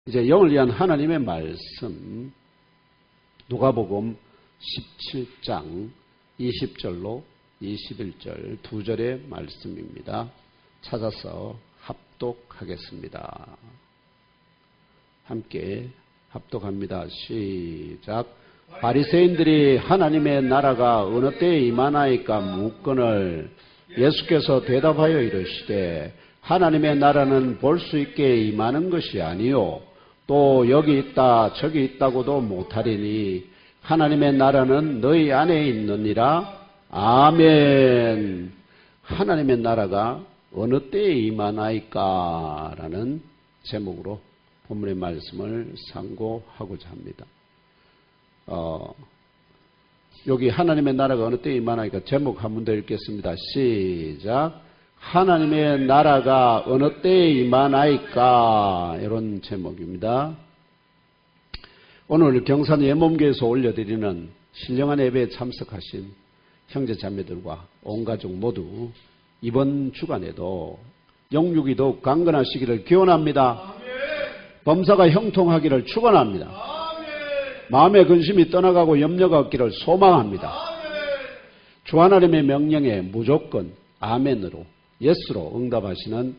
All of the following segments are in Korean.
이제 영을 위한 하나님의 말씀, 누가복음 17장 20절로 21절 두 절의 말씀입니다. 찾아서 합독하겠습니다. 함께 합독합니다. 시작. 바리새인들이 하나님의 나라가 어느 때에 임하나이까 묻거늘 예수께서 대답하여 이르시되 하나님의 나라는 볼 수 있게 임하는 것이 아니요 또 여기 있다 저기 있다고도 못하리니 하나님의 나라는 너희 안에 있느니라. 아멘. 하나님의 나라가 어느 때에 임하나이까 라는 제목으로 본문의 말씀을 상고하고자 합니다. 여기 하나님의 나라가 어느 때에 임하나이까 제목 한 번 더 읽겠습니다. 시작. 하나님의 나라가 어느 때에 임하나이까 이런 제목입니다. 오늘 경산 예몸교에서 올려드리는 신령한 예배에 참석하신 형제 자매들과 온 가족 모두 이번 주간에도 영육이 더욱 강건하시기를 기원합니다. 범사가 형통하기를 축원합니다. 마음의 근심이 떠나가고 염려가 없기를 소망합니다. 주 하나님의 명령에 무조건 아멘으로 예스로 응답하시는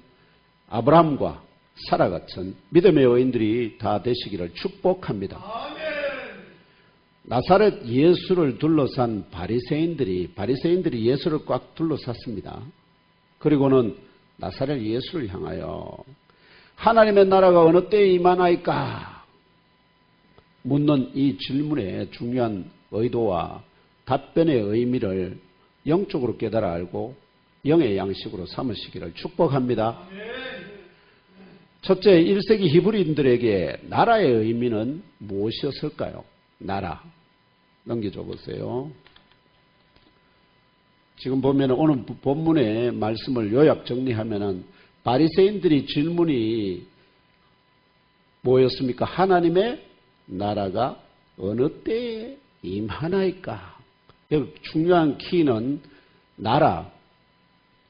아브라함과 사라 같은 믿음의 여인들이 다 되시기를 축복합니다. 나사렛 예수를 둘러싼 바리새인들이 예수를 꽉 둘러쌌습니다. 그리고는 나사렛 예수를 향하여 하나님의 나라가 어느 때에 임하나이까 묻는 이 질문의 중요한 의도와 답변의 의미를 영적으로 깨달아 알고 영의 양식으로 삼으시기를 축복합니다. 첫째, 1세기 히브리인들에게 나라의 의미는 무엇이었을까요? 나라. 넘겨줘 보세요. 지금 보면 오늘 본문의 말씀을 요약 정리하면 바리새인들이 질문이 뭐였습니까? 하나님의 나라가 어느 때에 임하나이까? 여기 중요한 키는 나라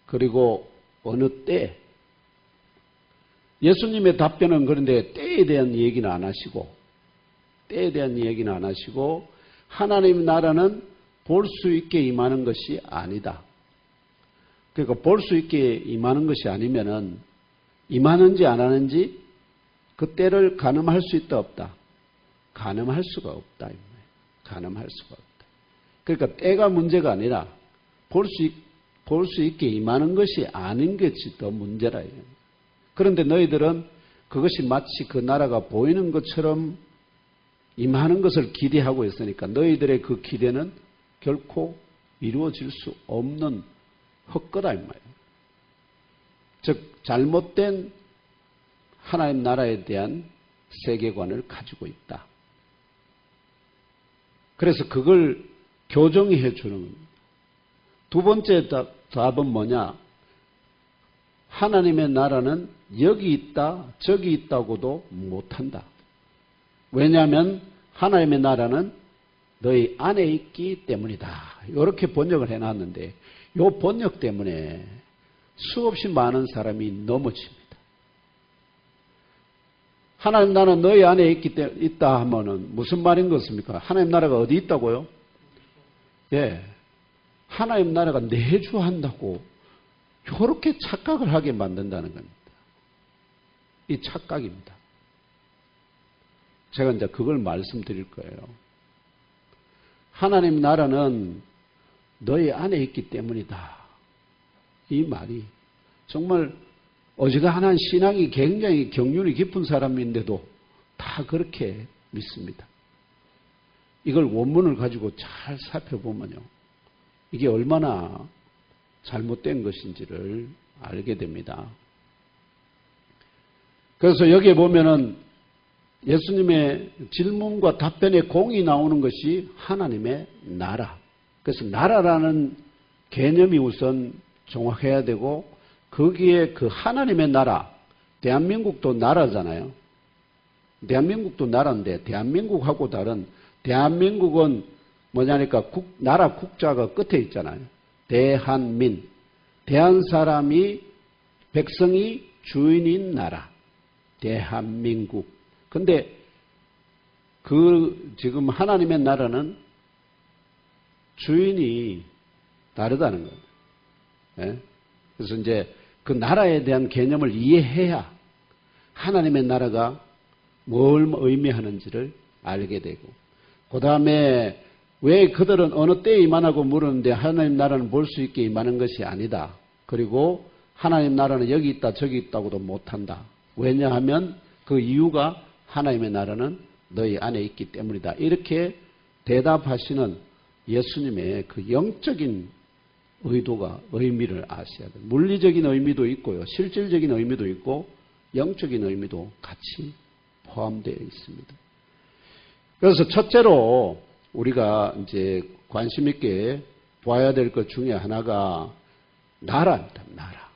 그리고 어느 때. 예수님의 답변은 그런데 때에 대한 얘기는 안 하시고 하나님 나라는 볼 수 있게 임하는 것이 아니다. 그러니까 볼 수 있게 임하는 것이 아니면은 임하는지 안 하는지 그 때를 가늠할 수 있다 없다. 가늠할 수가 없다. 가늠할 수가 없다. 그러니까 때가 문제가 아니라 볼 수 있게 임하는 것이 아닌 것이 더 문제라. 그런데 너희들은 그것이 마치 그 나라가 보이는 것처럼 임하는 것을 기대하고 있으니까 너희들의 그 기대는 결코 이루어질 수 없는 헛거다 이 말이에요. 즉 잘못된 하나님 나라에 대한 세계관을 가지고 있다. 그래서 그걸 교정해 주는 겁니다. 두 번째 답은 뭐냐? 하나님의 나라는 여기 있다 저기 있다고도 못한다. 왜냐하면 하나님의 나라는 너희 안에 있기 때문이다. 이렇게 번역을 해놨는데 이 번역 때문에 수없이 많은 사람이 넘어집니다. 하나님 나라는 너희 안에 있다 하면은 무슨 말인 것입니까? 하나님 나라가 어디 있다고요? 예, 하나님 나라가 내주한다고 이렇게 착각을 하게 만든다는 겁니다. 이 착각입니다. 제가 이제 그걸 말씀드릴 거예요. 하나님 나라는 너희 안에 있기 때문이다. 이 말이 정말 어지간한 신앙이 굉장히 경륜이 깊은 사람인데도 다 그렇게 믿습니다. 이걸 원문을 가지고 잘 살펴보면요. 이게 얼마나 잘못된 것인지를 알게 됩니다. 그래서 여기에 보면은 예수님의 질문과 답변의 공이 나오는 것이 하나님의 나라. 그래서 나라라는 개념이 우선 정확해야 되고 거기에 그 하나님의 나라, 대한민국도 나라잖아요. 대한민국도 나라인데 대한민국하고 다른 대한민국은 뭐냐니까 나라 국자가 끝에 있잖아요. 대한민, 대한 사람이 백성이 주인인 나라, 대한민국. 근데 지금 하나님의 나라는 주인이 다르다는 거예요. 예? 그래서 이제 그 나라에 대한 개념을 이해해야 하나님의 나라가 뭘 의미하는지를 알게 되고, 그 다음에 왜 그들은 어느 때에 임하냐고 물었는데 하나님 나라는 볼 수 있게 임하는 것이 아니다. 그리고 하나님 나라는 여기 있다 저기 있다고도 못한다. 왜냐하면 그 이유가 하나님의 나라는 너희 안에 있기 때문이다. 이렇게 대답하시는 예수님의 그 영적인 의미를 아셔야 돼요. 물리적인 의미도 있고요. 실질적인 의미도 있고 영적인 의미도 같이 포함되어 있습니다. 그래서 첫째로 우리가 이제 관심 있게 봐야 될 것 중에 하나가 나라입니다. 나라.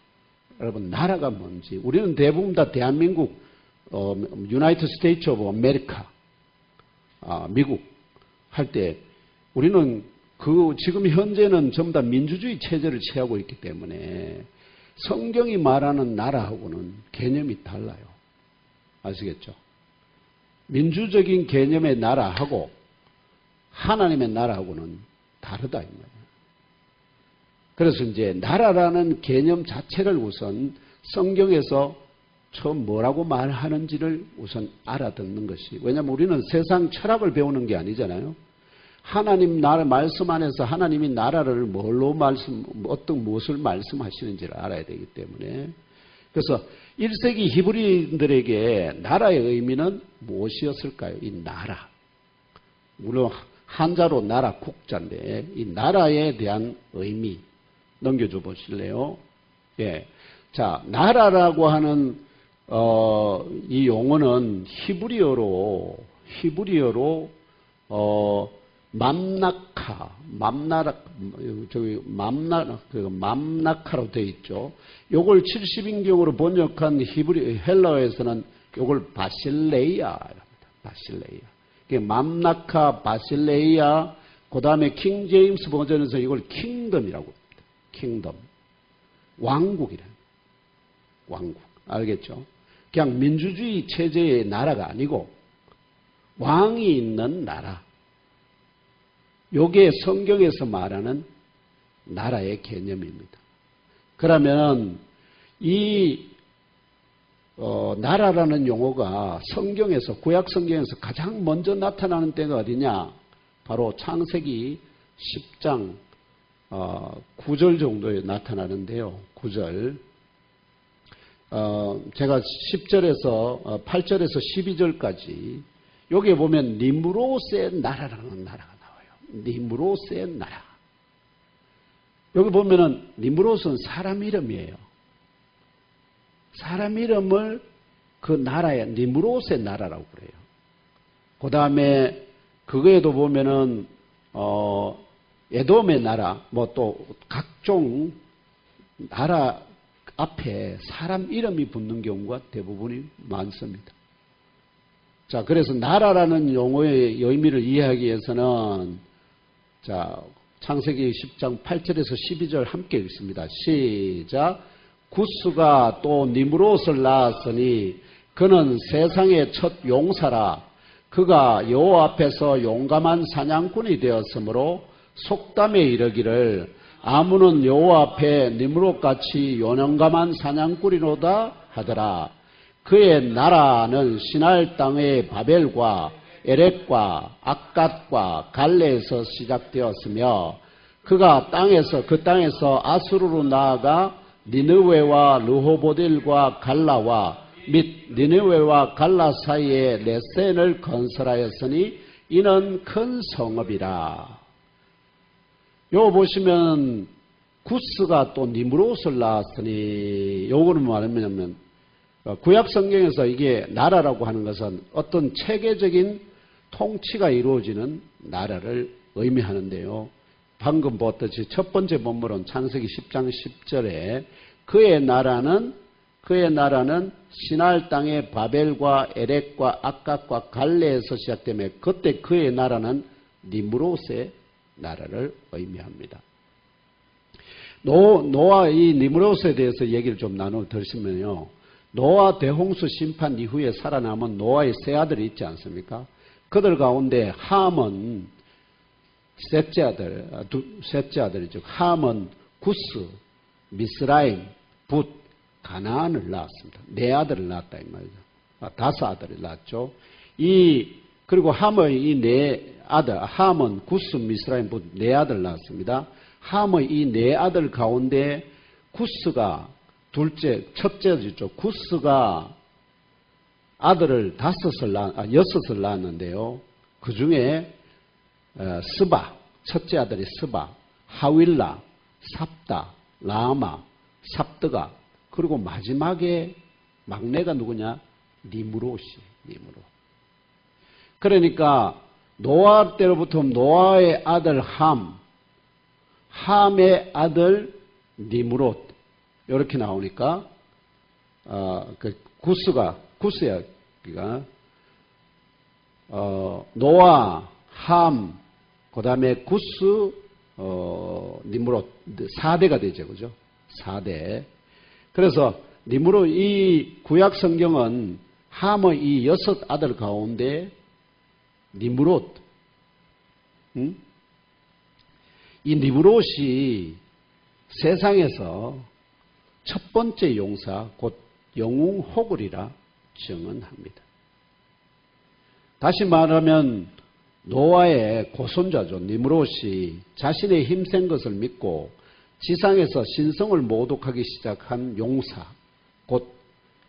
여러분, 나라가 뭔지. 우리는 대부분 다 대한민국, 유나이티드 스테이츠 오브 아메리카, 미국 할 때 우리는 지금 현재는 전부 다 민주주의 체제를 취하고 있기 때문에 성경이 말하는 나라하고는 개념이 달라요. 아시겠죠? 민주적인 개념의 나라하고 하나님의 나라하고는 다르다 이 말이에요. 그래서 이제 나라라는 개념 자체를 우선 성경에서 처음 뭐라고 말하는지를 우선 알아듣는 것이, 왜냐하면 우리는 세상 철학을 배우는 게 아니잖아요. 하나님 나라 말씀 안에서 하나님이 나라를 무엇을 말씀하시는지를 알아야 되기 때문에, 그래서 1세기 히브리인들에게 나라의 의미는 무엇이었을까요? 이 나라. 물론 한자로 나라 국자인데 이 나라에 대한 의미 넘겨줘 보실래요? 예. 자, 나라라고 하는 이 용어는 히브리어로 맘나카로 되어 있죠. 요걸 70인경으로 번역한 헬라어에서는 요걸 바실레이아랍니다. 바실레이아. 맘나카, 바실레이아, 그 다음에 킹 제임스 버전에서 이걸 킹덤이라고 합니다. 킹덤. 왕국이란. 왕국. 알겠죠? 그냥 민주주의 체제의 나라가 아니고 왕이 있는 나라. 요게 성경에서 말하는 나라의 개념입니다. 그러면 이 나라라는 용어가 성경에서, 구약 성경에서 가장 먼저 나타나는 때가 어디냐? 바로 창세기 10장 9절 정도에 나타나는데요. 9절. 제가 10절에서 8절에서 12절까지 여기에 보면 니므롯의 나라라는 나라가 나와요. 니므롯의 나라. 여기 보면은 니므롯은 사람 이름이에요. 사람 이름을 그 나라에 니므롯의 나라라고 그래요. 그 다음에 그거에도 보면은 에돔의 나라, 뭐 또 각종 나라 앞에 사람 이름이 붙는 경우가 대부분이 많습니다. 자, 그래서 나라라는 용어의 의미를 이해하기 위해서는 자, 창세기 10장 8절에서 12절 함께 읽습니다. 시작. 구스가 또 니므롯을 낳았으니 그는 세상의 첫 용사라. 그가 여호와 앞에서 용감한 사냥꾼이 되었으므로 속담에 이르기를 아문은 여호와 앞에 니므롯같이 용감한 사냥꾼이로다 하더라. 그의 나라는 시날 땅의 바벨과 에렉과 악갓과 갈레에서 시작되었으며 그가 그 땅에서 아수르로 나아가 니느웨와 르호보딜과 갈라와 및 니느웨와 갈라 사이에 레센을 건설하였으니 이는 큰 성읍이라. 요 보시면 구스가 또 니므롯을 낳았으니 요거는 뭐냐면 구약 성경에서 이게 나라라고 하는 것은 어떤 체계적인 통치가 이루어지는 나라를 의미하는데요. 방금 보았듯이 첫 번째 본문은 창세기 10장 10절에 그의 나라는 시날 땅의 바벨과 에렉과 악갓과 갈레에서 시작되며 그때 그의 나라는 니므롯의 나라를 의미합니다. 노아 이 니므롯에 대해서 얘기를 좀 나눠 드리면요. 노아 대홍수 심판 이후에 살아남은 노아의 세 아들이 있지 않습니까? 그들 가운데 함은 셋째 아들이 즉 함은 구스, 미스라임, 붓, 가나안을 낳았습니다. 네 아들을 낳았다 이 말이죠. 다섯 아들을 낳았죠. 그리고 함의 이 네 아들, 함은 구스, 미스라임, 붓 네 아들을 낳았습니다. 함의 이 네 아들 가운데 구스가 첫째죠. 구스가 아들을 여섯을 낳았는데요. 그 중에 스바, 첫째 아들이 스바, 하윌라, 삽다, 라마, 삽드가, 그리고 마지막에 막내가 누구냐? 니므롯이. 그러니까 노아 때로부터 노아의 아들 함의 아들 니므롯 이렇게 나오니까 구스야. 그러니까 노아, 함, 그다음에 구스, 니므롯 4대가 되죠, 그죠? 4대. 그래서 니므롯 이 구약 성경은 함의 이 여섯 아들 가운데 니므롯, 이 니므롯이 세상에서 첫 번째 용사 곧 영웅호굴이라 증언합니다. 다시 말하면 노아의 고손자죠. 니므롯이 자신의 힘센 것을 믿고 지상에서 신성을 모독하기 시작한 용사 곧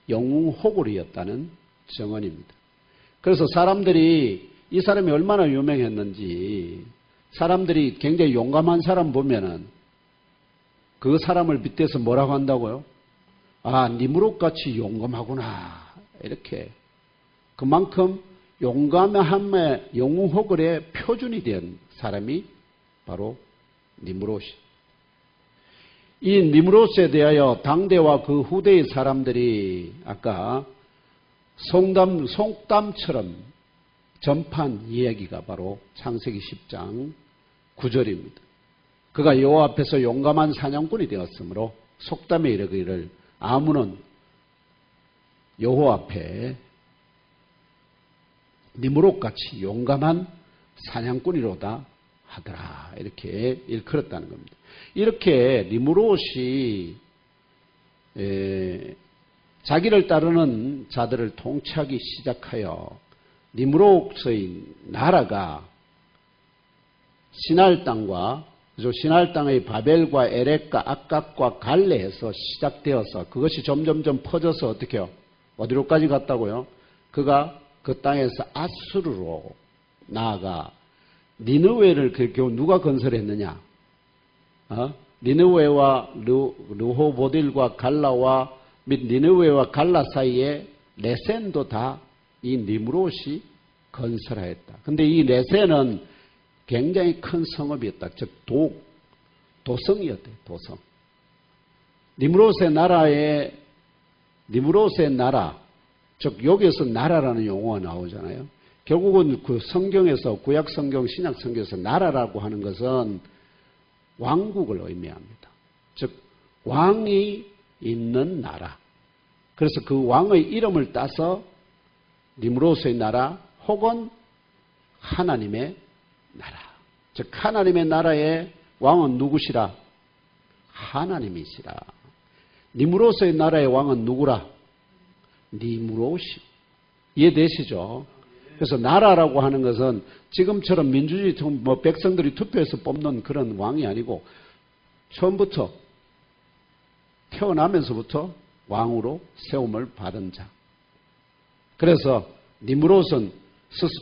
영웅호굴이었다는 증언입니다. 그래서 사람들이 이 사람이 얼마나 유명했는지 사람들이 굉장히 용감한 사람 보면은 그 사람을 빗대서 뭐라고 한다고요? 아, 니므롯같이 용감하구나. 이렇게. 그만큼 용감함의 영웅호글의 표준이 된 사람이 바로 니므롯이. 이 니므롯에 대하여 당대와 그 후대의 사람들이 아까 속담처럼 전파한 이야기가 바로 창세기 10장 9절입니다. 그가 여호와 앞에서 용감한 사냥꾼이 되었으므로 속담에 이르기를 아문은 여호와 앞에 니므롯같이 용감한 사냥꾼이로다 하더라. 이렇게 일컬었다는 겁니다. 이렇게 니므롯이 자기를 따르는 자들을 통치하기 시작하여 니므롯의 나라가 시날 땅과 시날 땅의 바벨과 에렉과 악각과 갈레에서 시작되어서 그것이 점점점 퍼져서 어떻게 해요? 어디로까지 갔다고요? 그가 그 땅에서 아수르로 나아가 니느웨를 결국 누가 건설했느냐? 니느웨와 르호보딜과 갈라와 및 니느웨와 갈라 사이에 레센도 다 이 니므롯이 건설하였다. 근데 이 레센은 굉장히 큰 성읍이었다. 즉 도성이었대. 도성. 니므롯의 나라, 즉 여기에서 나라라는 용어가 나오잖아요. 결국은 그 성경에서 구약 성경, 신약 성경에서 나라라고 하는 것은 왕국을 의미합니다. 즉 왕이 있는 나라. 그래서 그 왕의 이름을 따서 니므롯의 나라 혹은 하나님의 나라. 즉 하나님의 나라의 왕은 누구시라? 하나님이시라. 니므롯의 나라의 왕은 누구라? 니므롯이. 이해되시죠? 그래서 나라라고 하는 것은 지금처럼 민주주의 백성들이 투표해서 뽑는 그런 왕이 아니고 처음부터 태어나면서부터 왕으로 세움을 받은 자. 그래서 니므롯은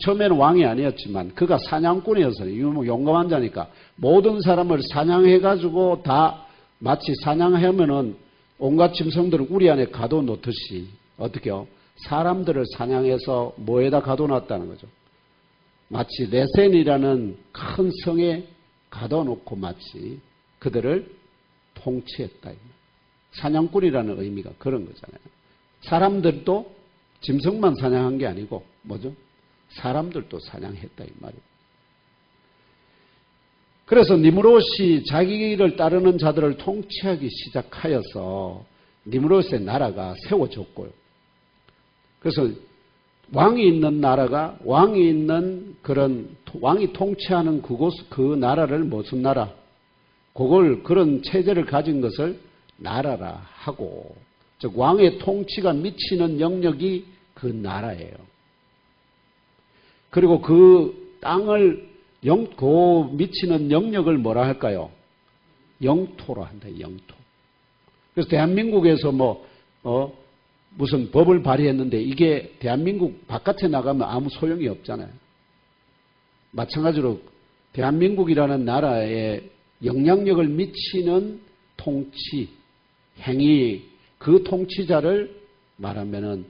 처음에는 왕이 아니었지만 그가 사냥꾼이어서 용감한 자니까 모든 사람을 사냥해가지고 다 마치 사냥하면은 온갖 짐승들을 우리 안에 가둬놓듯이 어떻게요? 사람들을 사냥해서 뭐에다 가둬놨다는 거죠. 마치 레센이라는 큰 성에 가둬놓고 마치 그들을 통치했다. 사냥꾼이라는 의미가 그런 거잖아요. 사람들도 짐승만 사냥한 게 아니고 뭐죠? 사람들도 사냥했다 이 말이에요. 그래서 니므롯이 자기를 따르는 자들을 통치하기 시작하여서 니므롯의 나라가 세워졌고요. 그래서 왕이 있는 나라가 왕이 있는 그런 왕이 통치하는 그 나라를 무슨 나라? 그걸 그런 체제를 가진 것을 나라라 하고, 즉 왕의 통치가 미치는 영역이 그 나라예요. 그리고 그 땅을 그 미치는 영역을 뭐라 할까요? 영토로 한다. 영토. 그래서 대한민국에서 무슨 법을 발의했는데 이게 대한민국 바깥에 나가면 아무 소용이 없잖아요. 마찬가지로 대한민국이라는 나라에 영향력을 미치는 통치, 행위, 그 통치자를 말하면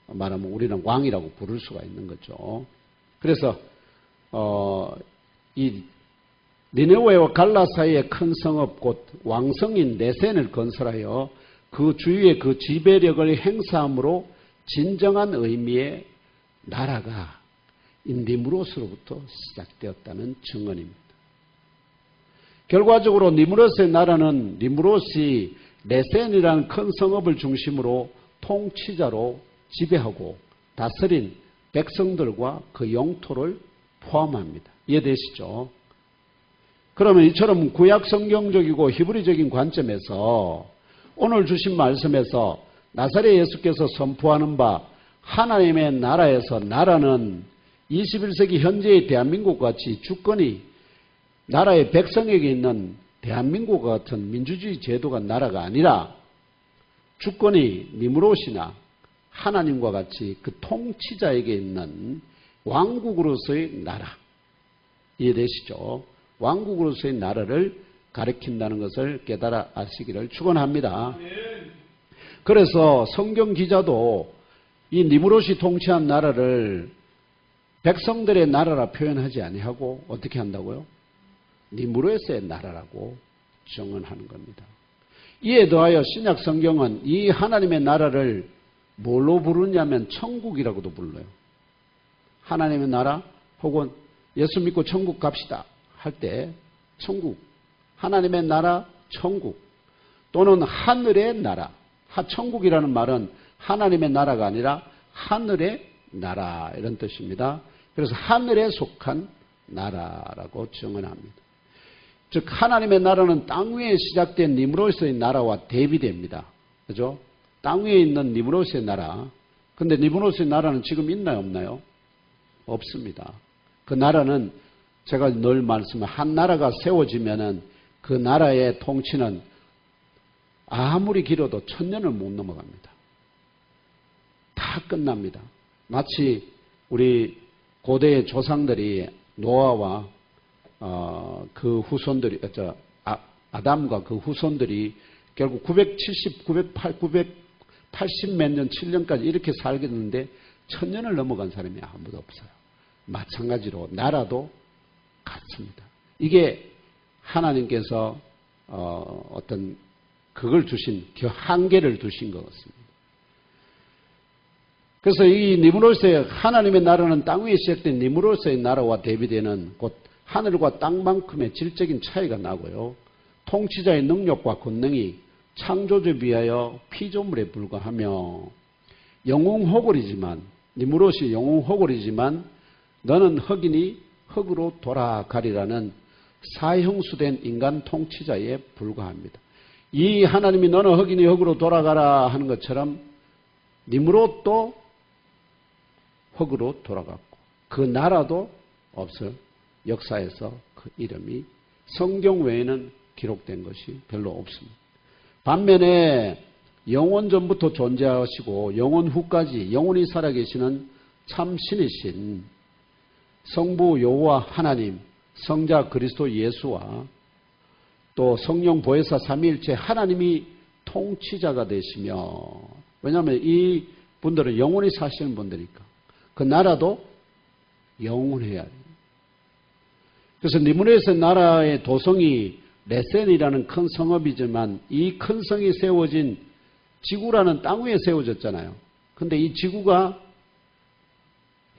우리는 왕이라고 부를 수가 있는 거죠. 그래서 이 니느웨와 갈라 사이의 큰 성읍 곧 왕성인 네센을 건설하여 그 주위에 그 지배력을 행사함으로 진정한 의미의 나라가 니므롯으로부터 시작되었다는 증언입니다. 결과적으로 니므롯의 나라는 니므롯이 네센이라는 큰 성읍을 중심으로 통치자로 지배하고 다스린 백성들과 그 영토를 포함합니다. 이해되시죠? 그러면 이처럼 구약 성경적이고 히브리적인 관점에서 오늘 주신 말씀에서 나사렛 예수께서 선포하는 바 하나님의 나라에서 나라는 21세기 현재의 대한민국과 같이 주권이 나라의 백성에게 있는 대한민국과 같은 민주주의 제도가 나라가 아니라 주권이 니므롯이나 하나님과 같이 그 통치자에게 있는 왕국으로서의 나라. 이해되시죠? 왕국으로서의 나라를 가리킨다는 것을 깨달아 아시기를 축원합니다. 그래서 성경 기자도 이 니므롯이 통치한 나라를 백성들의 나라라 표현하지 아니하고 어떻게 한다고요? 니므롯의 나라라고 정언하는 겁니다. 이에 더하여 신약 성경은 이 하나님의 나라를 뭘로 부르냐면 천국이라고도 불러요. 하나님의 나라 혹은 예수 믿고 천국 갑시다 할 때 천국, 하나님의 나라, 천국 또는 하늘의 나라. 천국이라는 말은 하나님의 나라가 아니라 하늘의 나라 이런 뜻입니다. 그래서 하늘에 속한 나라라고 정언합니다. 즉 하나님의 나라는 땅 위에 시작된 니므롯의 나라와 대비됩니다. 그죠? 땅 위에 있는 니므롯의 나라. 근데 니므롯의 나라는 지금 있나요, 없나요? 없습니다. 그 나라는 제가 늘 말씀한 한 나라가 세워지면은 그 나라의 통치는 아무리 길어도 1000년을 못 넘어갑니다. 다 끝납니다. 마치 우리 고대의 조상들이 노아와 그 후손들이 아담과 그 후손들이 결국 980 몇 년, 7년까지 이렇게 살게 됐는데 1000년을 넘어간 사람이 아무도 없어요. 마찬가지로 나라도 같습니다. 이게 하나님께서 어떤 그걸 주신 한계를 두신 것 같습니다. 그래서 이 니므롯의 하나님의 나라는 땅 위에 시작된 니므롯의 나라와 대비되는 곧 하늘과 땅만큼의 질적인 차이가 나고요. 통치자의 능력과 권능이 창조주에 비하여 피조물에 불과하며 영웅호골이지만 니므롯이 영웅호골이지만 너는 흑이니 흑으로 돌아가리라는 사형수된 인간 통치자에 불과합니다. 이 하나님이 너는 흑이니 흑으로 돌아가라 하는 것처럼 니므롯도 흑으로 돌아갔고 그 나라도 없어요. 역사에서 그 이름이 성경 외에는 기록된 것이 별로 없습니다. 반면에 영원 전부터 존재하시고 영원 후까지 영원히 살아계시는 참 신이신 성부 여호와 하나님, 성자 그리스도 예수와 또 성령 보혜사 삼위일체 하나님이 통치자가 되시며, 왜냐하면 이 분들은 영원히 사시는 분들이니까 그 나라도 영원해야 돼요. 그래서 니므롯의 나라의 도성이 레센이라는 큰 성읍이지만 이 큰 성이 세워진 지구라는 땅 위에 세워졌잖아요. 그런데 이 지구가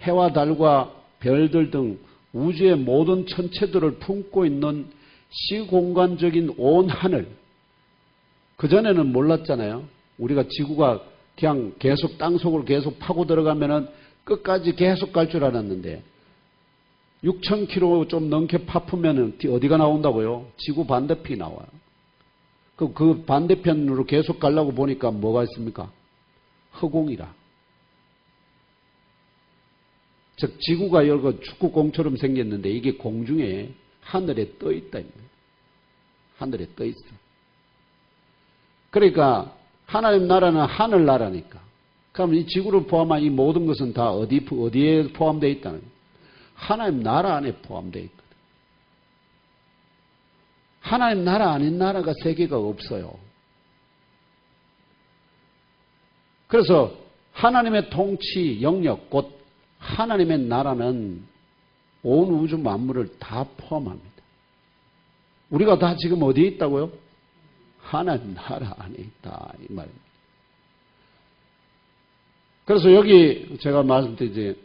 해와 달과 별들 등 우주의 모든 천체들을 품고 있는 시공간적인 온 하늘, 그전에는 몰랐잖아요. 우리가 지구가 그냥 계속 땅속으로 계속 파고 들어가면은 끝까지 계속 갈 줄 알았는데 6,000km 좀 넘게 파프면은 어디가 나온다고요? 지구 반대편이 나와요. 그 반대편으로 계속 가려고 보니까 뭐가 있습니까? 허공이라. 즉 지구가 여기 축구공처럼 생겼는데 이게 공중에 하늘에 떠 있다. 하늘에 떠 있어. 그러니까 하나님 나라는 하늘 나라니까. 그럼 이 지구를 포함한 이 모든 것은 다 어디에 포함되어 있다는 거예요? 하나님 나라 안에 포함되어 있거든. 하나님 나라 아닌 나라가 세계가 없어요. 그래서 하나님의 통치, 영역, 곧 하나님의 나라는 온 우주 만물을 다 포함합니다. 우리가 다 지금 어디에 있다고요? 하나님 나라 안에 있다 이 말입니다. 그래서 여기 제가 말씀드리지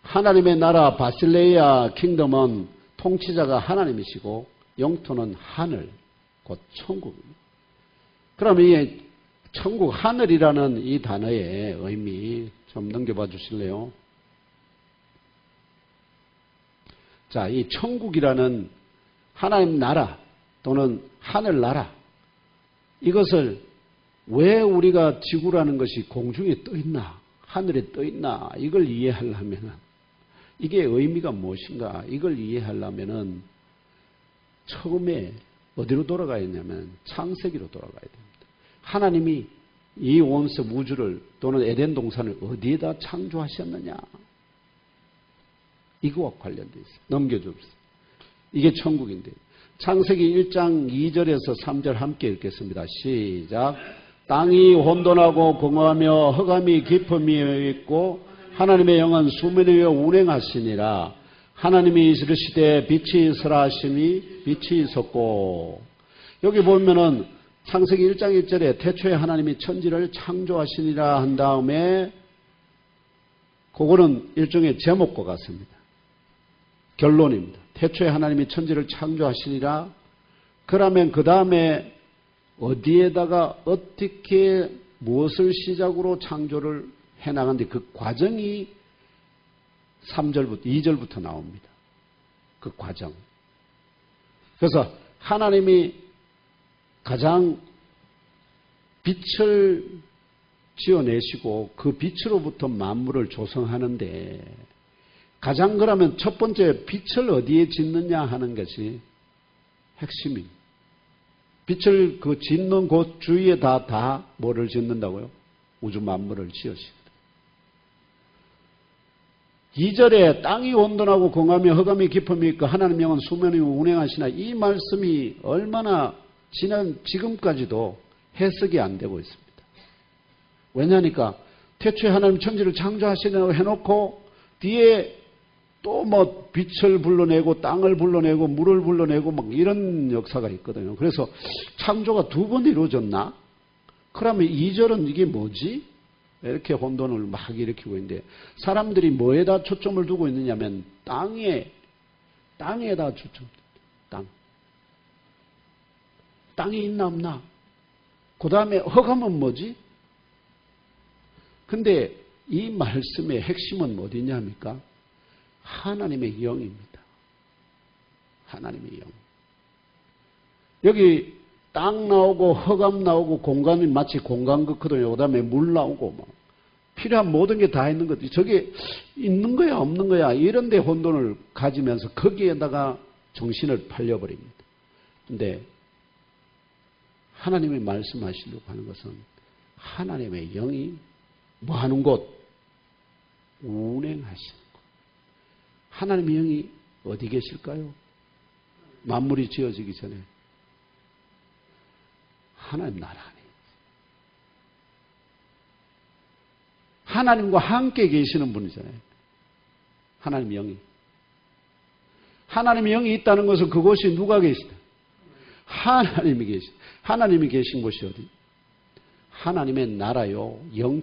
하나님의 나라 바실레이아 킹덤은 통치자가 하나님이시고 영토는 하늘, 곧 천국입니다. 그럼 이 천국, 하늘이라는 이 단어의 의미 좀 넘겨봐 주실래요? 자, 이 천국이라는 하나님 나라 또는 하늘 나라, 이것을 왜 우리가 지구라는 것이 공중에 떠 있나, 하늘에 떠 있나, 이걸 이해하려면 이게 의미가 무엇인가, 이걸 이해하려면 처음에 어디로 돌아가야 되냐면 창세기로 돌아가야 됩니다. 하나님이 이 온세 우주를 또는 에덴 동산을 어디에다 창조하셨느냐, 이거와 관련되어 있어요. 넘겨줍시다. 이게 천국인데 창세기 1장 2절에서 3절 함께 읽겠습니다. 시작. 땅이 혼돈하고 공허하며 흑암이 깊음이 있고 하나님의 영은 수면 위에 운행하시니라. 하나님이 이르시되 빛이 있으라 하시니 빛이 있었고. 여기 보면은 창세기 1장 1절에 태초에 하나님이 천지를 창조하시니라 한 다음에 그거는 일종의 제목과 같습니다. 결론입니다. 태초에 하나님이 천지를 창조하시니라. 그러면 그 다음에 어디에다가 어떻게 무엇을 시작으로 창조를 해나간데 그 과정이 3절부터 2절부터 나옵니다. 그 과정. 그래서 하나님이 가장 빛을 지어내시고 그 빛으로부터 만물을 조성하는데 가장 그러면 첫 번째 빛을 어디에 짓느냐 하는 것이 핵심입니다. 빛을 그 짓는 곳 주위에 다 뭐를 짓는다고요? 우주 만물을 지으시거든. 2절에 땅이 온돈하고 공함이 흑암이 깊음이 있고 하나님 영은 수면이 운행하시나, 이 말씀이 얼마나 지금까지도 해석이 안 되고 있습니다. 왜냐하니까 태초에 하나님 천지를 창조하시려고 해놓고 뒤에 또 뭐 빛을 불러내고 땅을 불러내고 물을 불러내고 막 이런 역사가 있거든요. 그래서 창조가 두 번 이루어졌나? 그러면 2절은 이게 뭐지? 이렇게 혼돈을 막 일으키고 있는데 사람들이 뭐에다 초점을 두고 있느냐면 땅에다 초점. 땅이 있나 없나? 그 다음에 흑암은 뭐지? 근데 이 말씀의 핵심은 어디냐 합니까? 하나님의 영입니다. 하나님의 영. 여기 땅 나오고 흑암 나오고 공간이 마치 공간극거든요. 그 다음에 물 나오고 뭐 필요한 모든 게 다 있는 거지. 저게 있는 거야 없는 거야 이런 데 혼돈을 가지면서 거기에다가 정신을 팔려버립니다. 근데 하나님이 말씀하시려고 하는 것은 하나님의 영이 뭐 하는 곳? 운행하시는 곳. 하나님의 영이 어디 계실까요? 만물이 지어지기 전에 하나님 나라 안에 하나님과 함께 계시는 분이잖아요. 하나님 영이. 하나님의 영이 있다는 것은 그곳이 누가 계시다? 하나님이 계시다. 하나님이 계신 곳이 어디? 하나님의 나라요.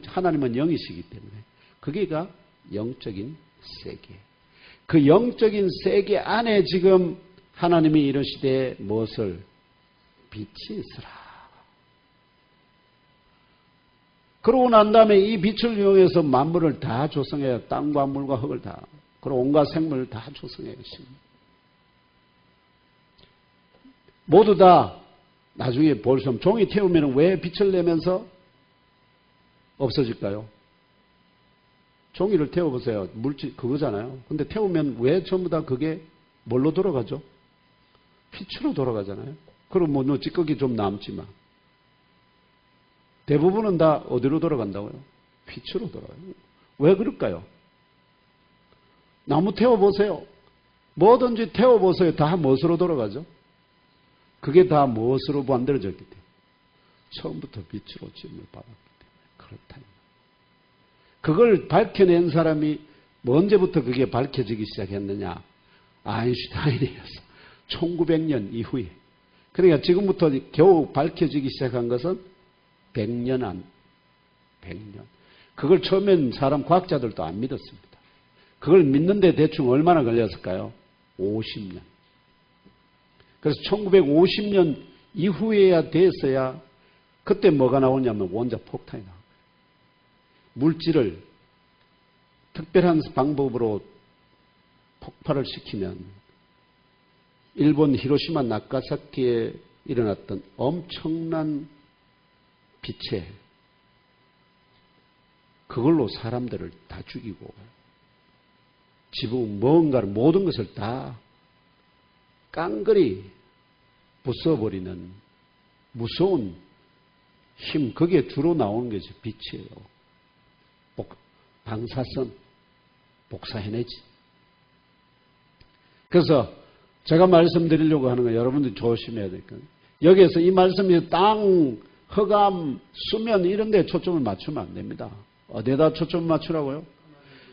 하나님은 영이시기 때문에 그게가 영적인 세계. 그 영적인 세계 안에 지금 하나님이 이르시되 무엇을? 빛이 있으라. 그러고 난 다음에 이 빛을 이용해서 만물을 다 조성해요. 땅과 물과 흙을 다. 그리고 온갖 생물을 다 조성해요. 모두 다 나중에 볼 수 없는 종이 태우면 왜 빛을 내면서 없어질까요? 종이를 태워보세요. 물질 그거잖아요. 근데 태우면 왜 전부 다 그게 뭘로 돌아가죠? 빛으로 돌아가잖아요. 그럼 뭐 찌꺼기 좀 남지만 대부분은 다 어디로 돌아간다고요? 빛으로 돌아가요. 왜 그럴까요? 나무 태워보세요. 뭐든지 태워보세요. 다 무엇으로 돌아가죠? 그게 다 무엇으로 만들어졌기 때문에 처음부터 빛으로 지음을 받았기 때문에 그렇다. 그걸 밝혀낸 사람이 언제부터 그게 밝혀지기 시작했느냐? 아인슈타인이었어. 1900년 이후에. 그러니까 지금부터 겨우 밝혀지기 시작한 것은 100년 안, 100년. 그걸 처음엔 사람 과학자들도 안 믿었습니다. 그걸 믿는데 대충 얼마나 걸렸을까요? 50년. 그래서 1950년 이후에야 됐어야 그때 뭐가 나오냐면 원자폭탄이 나와요. 물질을 특별한 방법으로 폭발을 시키면 일본 히로시마 나가사키에 일어났던 엄청난 빛에 그걸로 사람들을 다 죽이고 지붕 뭔가를 모든 것을 다 깡그리 부숴버리는 무서운 힘, 그게 주로 나오는 것이 빛이에요. 방사선 복사해내지. 그래서 제가 말씀드리려고 하는 건 여러분들이 조심해야 될 거예요. 여기에서 이 말씀이 땅, 흑암, 수면 이런 데 초점을 맞추면 안 됩니다. 어디에다 초점을 맞추라고요?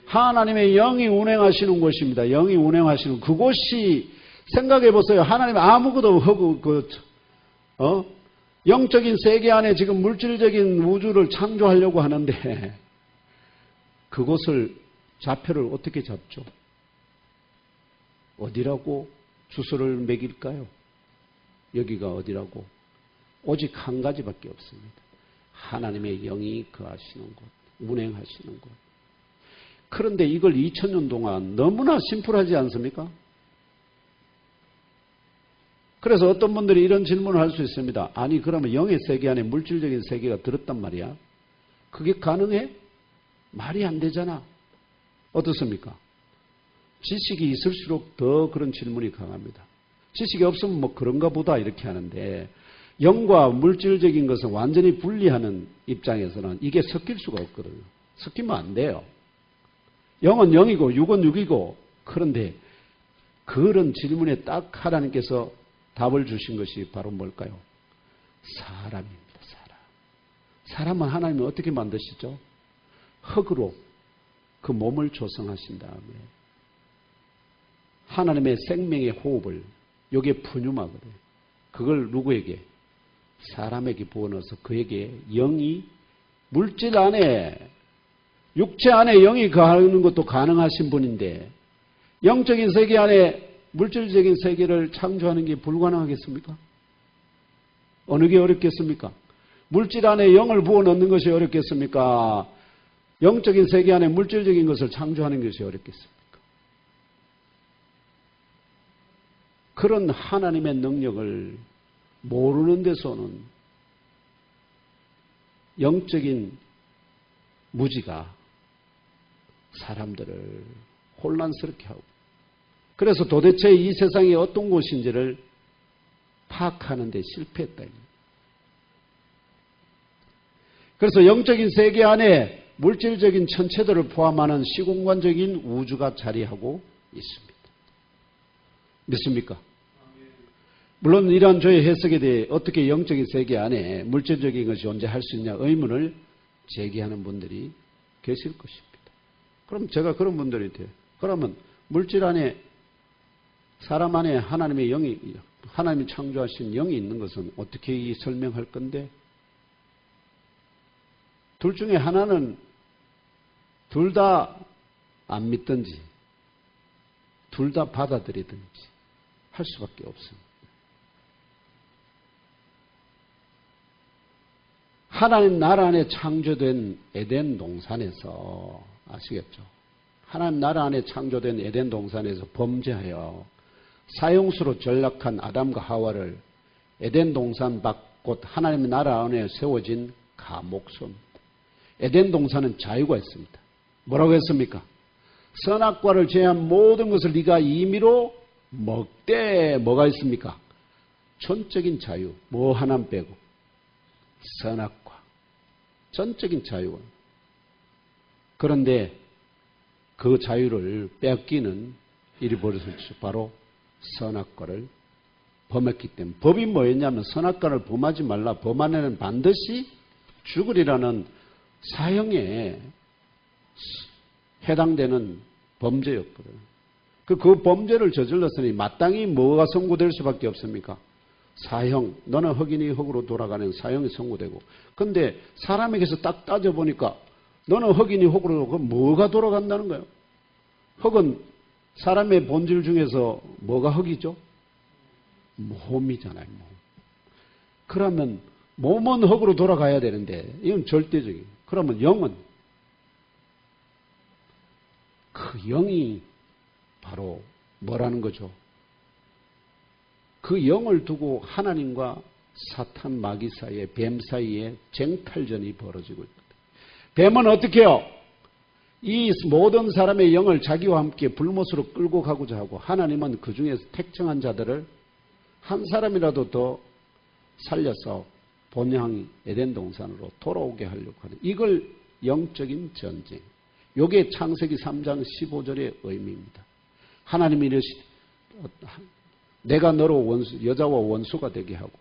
하나님의 영이 운행하시는 곳입니다. 영이 운행하시는 그곳이 생각해 보세요. 하나님 아무것도 하고 영적인 세계 안에 지금 물질적인 우주를 창조하려고 하는데 그곳을 좌표를 어떻게 잡죠? 어디라고 주소를 매길까요? 여기가 어디라고? 오직 한 가지밖에 없습니다. 하나님의 영이 거하시는 곳, 운행하시는 곳. 그런데 이걸 2000년 동안 너무나 심플하지 않습니까? 그래서 어떤 분들이 이런 질문을 할 수 있습니다. 아니 그러면 영의 세계 안에 물질적인 세계가 들었단 말이야? 그게 가능해? 말이 안 되잖아. 어떻습니까? 지식이 있을수록 더 그런 질문이 강합니다. 지식이 없으면 뭐 그런가 보다 이렇게 하는데 영과 물질적인 것은 완전히 분리하는 입장에서는 이게 섞일 수가 없거든요. 섞이면 안 돼요. 영은 영이고 육은 육이고 그런데 그런 질문에 딱 하나님께서 답을 주신 것이 바로 뭘까요? 사람입니다. 사람은 하나님이 어떻게 만드시죠? 흙으로 그 몸을 조성하신 다음에 하나님의 생명의 호흡을 여기에 분유하거든요. 그걸 누구에게? 사람에게 부어넣어서 그에게 영이 물질 안에 육체 안에 영이 거하는 것도 가능하신 분인데 영적인 세계 안에 물질적인 세계를 창조하는 게 불가능하겠습니까? 어느 게 어렵겠습니까? 물질 안에 영을 부어넣는 것이 어렵겠습니까? 영적인 세계 안에 물질적인 것을 창조하는 것이 어렵겠습니까? 그런 하나님의 능력을 모르는 데서는 영적인 무지가 사람들을 혼란스럽게 하고 그래서 도대체 이 세상이 어떤 곳인지를 파악하는 데 실패했다. 그래서 영적인 세계 안에 물질적인 천체들을 포함하는 시공간적인 우주가 자리하고 있습니다. 믿습니까? 물론 이러한 저의 해석에 대해 어떻게 영적인 세계 안에 물질적인 것이 존재할 수 있냐 의문을 제기하는 분들이 계실 것입니다. 그럼 제가 그런 분들한테 그러면 물질 안에 사람 안에 하나님의 영이 하나님이 창조하신 영이 있는 것은 어떻게 설명할 건데 둘 중에 하나는 둘 다 안 믿든지 둘 다 받아들이든지 할 수밖에 없습니다. 하나님 나라 안에 창조된 에덴 동산에서 아시겠죠? 하나님 나라 안에 창조된 에덴 동산에서 범죄하여 사형수로 전락한 아담과 하와를 에덴 동산 밖 곧 하나님의 나라 안에 세워진 감옥소입니다. 에덴 동산은 자유가 있습니다. 뭐라고 했습니까? 선악과를 제한 모든 것을 네가 임의로 먹되 뭐가 있습니까? 전적인 자유, 뭐 하나 빼고 선악과, 전적인 자유. 그런데 그 자유를 뺏기는 일이 벌어졌죠. 바로 선악과를 범했기 때문에. 법이 뭐였냐면 선악과를 범하지 말라, 범한 애는 반드시 죽으리라는 사형에 해당되는 범죄였거든요. 그 범죄를 저질렀으니 마땅히 뭐가 선고될 수밖에 없습니까? 사형, 너는 흑인이 흑으로 돌아가는 사형이 선고되고. 근데 사람에게서 딱 따져보니까 너는 흑인이 흑으로, 그럼 뭐가 돌아간다는 거예요? 흑은 사람의 본질 중에서 뭐가 흑이죠? 몸이잖아요, 몸. 그러면 몸은 흑으로 돌아가야 되는데 이건 절대적이에요. 그러면 영은, 그 영이 바로 뭐라는 거죠? 그 영을 두고 하나님과 사탄 마귀 사이에, 뱀 사이에 쟁탈전이 벌어지고 있다. 뱀은 어떻게 해요? 이 모든 사람의 영을 자기와 함께 불못으로 끌고 가고자 하고, 하나님은 그 중에서 택정한 자들을 한 사람이라도 더 살려서 본향 에덴 동산으로 돌아오게 하려고 하는, 이걸 영적인 전쟁. 요게 창세기 3장 15절의 의미입니다. 하나님이 이르시되 내가 너로 여자와 원수가 되게 하고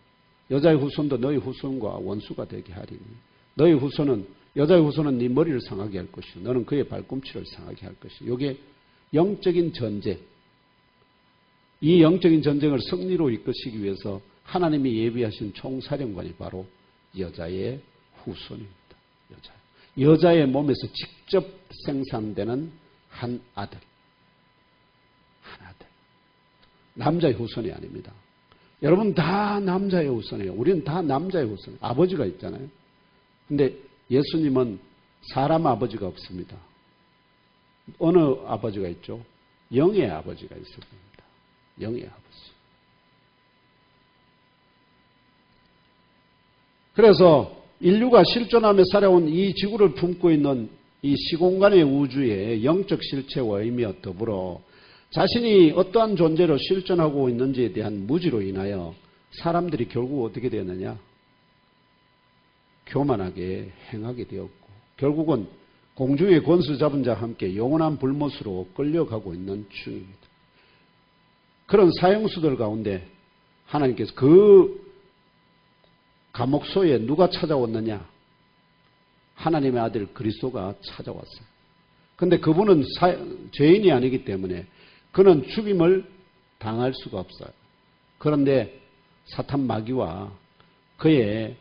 여자의 후손도 너희 후손과 원수가 되게 하리니 너희 후손은, 여자의 후손은 네 머리를 상하게 할 것이요 너는 그의 발꿈치를 상하게 할 것이요. 요게 영적인 전쟁. 이 영적인 전쟁을 승리로 이끄시기 위해서 하나님이 예비하신 총사령관이 바로 여자의 후손입니다. 여자의 몸에서 직접 생산되는 한 아들. 남자의 후손이 아닙니다. 여러분 다 남자의 후손이에요. 우리는 다 남자의 후손이에요. 아버지가 있잖아요. 근데 예수님은 사람 아버지가 없습니다. 어느 아버지가 있죠? 영의 아버지가 있습니다. 영의 아버지. 그래서 인류가 실존하며 살아온 이 지구를 품고 있는 이 시공간의 우주의 영적 실체와 의미와 더불어 자신이 어떠한 존재로 실존하고 있는지에 대한 무지로 인하여 사람들이 결국 어떻게 되었느냐? 교만하게 행하게 되었고, 결국은 공중의 권수 잡은 자와 함께 영원한 불못으로 끌려가고 있는 중입니다. 그런 사형수들 가운데 하나님께서 그 감옥소에 누가 찾아왔느냐? 하나님의 아들 그리스도가 찾아왔어요. 그런데 그분은 죄인이 아니기 때문에 그는 죽임을 당할 수가 없어요. 그런데 사탄 마귀와 그의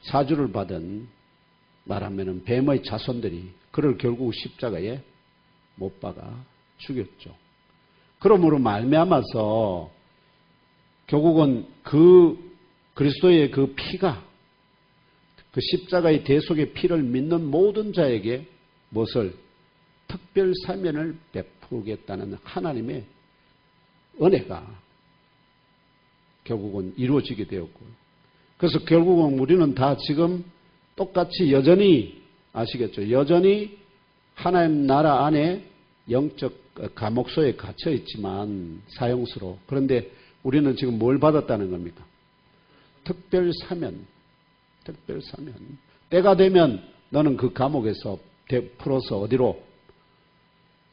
사주를 받은, 말하면 뱀의 자손들이 그를 결국 십자가에 못 박아 죽였죠. 그러므로 말미암아서 결국은 그 그리스도의 그 피가, 그 십자가의 대속의 피를 믿는 모든 자에게 무엇을? 특별 사면을 베푸겠다는 하나님의 은혜가 결국은 이루어지게 되었고, 그래서 결국은 우리는 다 지금 똑같이 여전히, 아시겠죠? 여전히 하나님 나라 안에 영적 감옥소에 갇혀 있지만 사형수로. 그런데 우리는 지금 뭘 받았다는 겁니까? 특별 사면. 특별 사면. 때가 되면 너는 그 감옥에서 풀어서 어디로?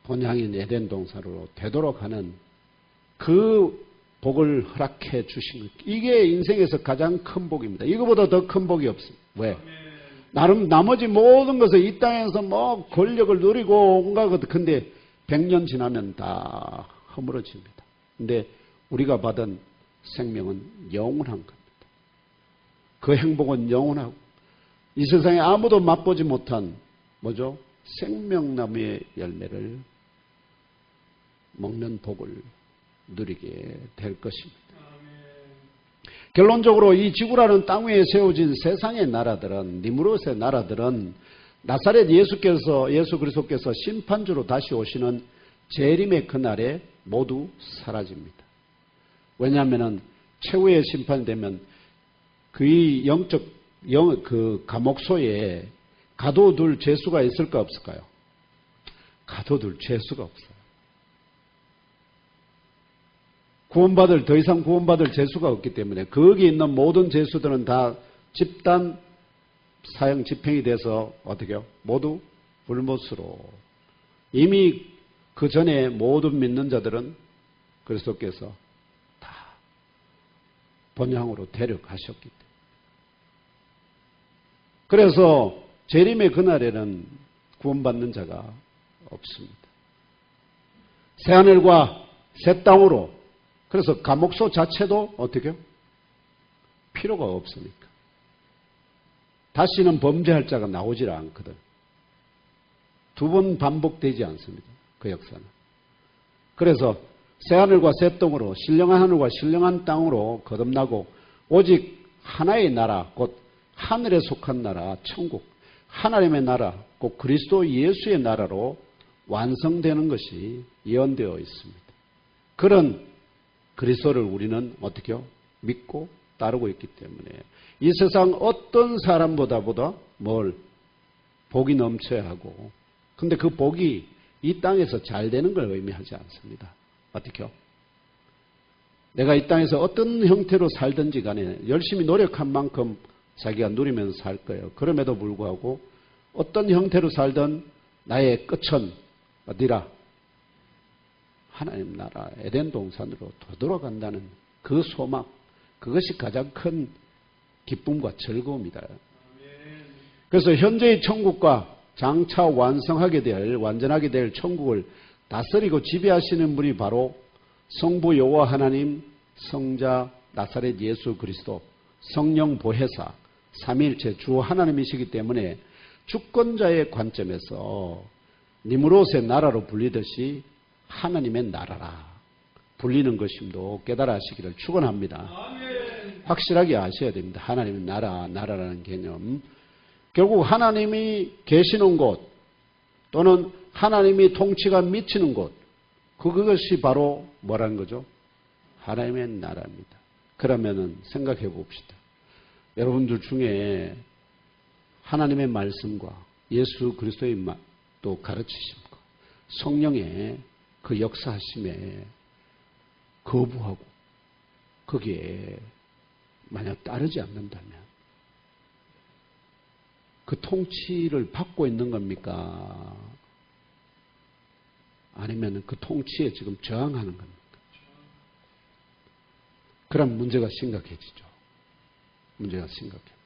본향인 에덴 동산으로 되도록 하는 그 복을 허락해 주신 것. 이게 인생에서 가장 큰 복입니다. 이거보다 더 큰 복이 없습니다. 왜? 나름 나머지 모든 것을 이 땅에서 뭐 권력을 누리고 온갖 것, 근데 100년 지나면 다 허물어집니다. 근데 우리가 받은 생명은 영원한 겁니다. 그 행복은 영원하고 이 세상에 아무도 맛보지 못한 뭐죠? 생명나무의 열매를 먹는 복을 누리게 될 것입니다. 결론적으로 이 지구라는 땅 위에 세워진 세상의 나라들은, 니무롯의 나라들은 나사렛 예수 그리스도께서 심판주로 다시 오시는 재림의 그날에 모두 사라집니다. 왜냐하면 최후의 심판이 되면 그의 그 감옥소에 가둬둘 죄수가 있을까 없을까요? 가둬둘 죄수가 없어요. 더 이상 구원받을 죄수가 없기 때문에 거기 있는 모든 죄수들은 다 집단 사형 집행이 돼서 어떻게요? 모두 불못으로. 이미 그 전에 모든 믿는 자들은 그리스도께서 다 본향으로 데려가셨기 때문에. 그래서 재림의 그날에는 구원받는 자가 없습니다. 새하늘과 새 땅으로. 그래서 감옥소 자체도 어떻게요? 필요가 없으니까. 다시는 범죄할 자가 나오질 않거든. 두 번 반복되지 않습니다. 그 역사는. 그래서 새하늘과 새 땅으로, 신령한 하늘과 신령한 땅으로 거듭나고 오직 하나의 나라, 곧 하늘에 속한 나라, 천국, 하나님의 나라, 곧 그리스도 예수의 나라로 완성되는 것이 예언되어 있습니다. 그런 그리스도를 우리는 어떻게요? 믿고 따르고 있기 때문에 이 세상 어떤 사람보다 뭘 복이 넘쳐야 하고, 근데 그 복이 이 땅에서 잘 되는 걸 의미하지 않습니다. 어떻게요? 내가 이 땅에서 어떤 형태로 살든지 간에 열심히 노력한 만큼 자기가 누리면서 살 거예요. 그럼에도 불구하고 어떤 형태로 살든 나의 끝은 어디라? 하나님 나라 에덴 동산으로 되돌아간다는 그 소망, 그것이 가장 큰 기쁨과 즐거움이다. 그래서 현재의 천국과 장차 완전하게 될 천국을 다스리고 지배하시는 분이 바로 성부 여호와 하나님, 성자 나사렛 예수 그리스도, 성령 보혜사, 삼위일체 주 하나님이시기 때문에 주권자의 관점에서 니무롯의 나라로 불리듯이 하나님의 나라라 불리는 것임도 깨달아 하시기를 축원합니다. 확실하게 아셔야 됩니다. 하나님의 나라라는 개념. 결국 하나님이 계시는 곳 또는 하나님이 통치가 미치는 곳, 그것이 바로 뭐라는 거죠? 하나님의 나라입니다. 그러면은 생각해 봅시다. 여러분들 중에 하나님의 말씀과 예수 그리스도의 또 가르치심과 성령의 그 역사하심에 거부하고 거기에 만약 따르지 않는다면 그 통치를 받고 있는 겁니까? 아니면 그 통치에 지금 저항하는 겁니까? 그럼 문제가 심각해지죠. 문제가 심각합니다.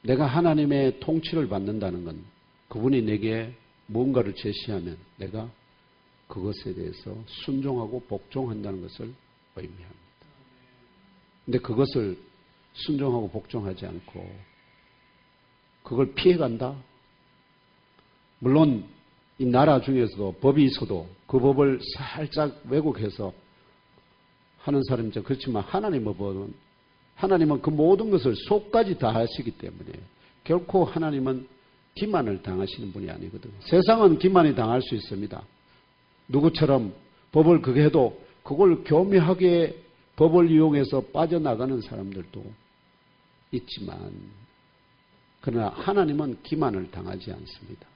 내가 하나님의 통치를 받는다는 건 그분이 내게 뭔가를 제시하면 내가 그것에 대해서 순종하고 복종한다는 것을 의미합니다. 근데 그것을 순종하고 복종하지 않고 그걸 피해간다? 물론 이 나라 중에서도 법이 있어도 그 법을 살짝 왜곡해서 하는 사람이죠. 그렇지만 하나님의 법은 하나님은 그 모든 것을 속까지 다 하시기 때문에 결코 하나님은 기만을 당하시는 분이 아니거든요. 세상은 기만이 당할 수 있습니다. 누구처럼 법을 그게 해도 그걸 교묘하게 법을 이용해서 빠져나가는 사람들도 있지만 그러나 하나님은 기만을 당하지 않습니다.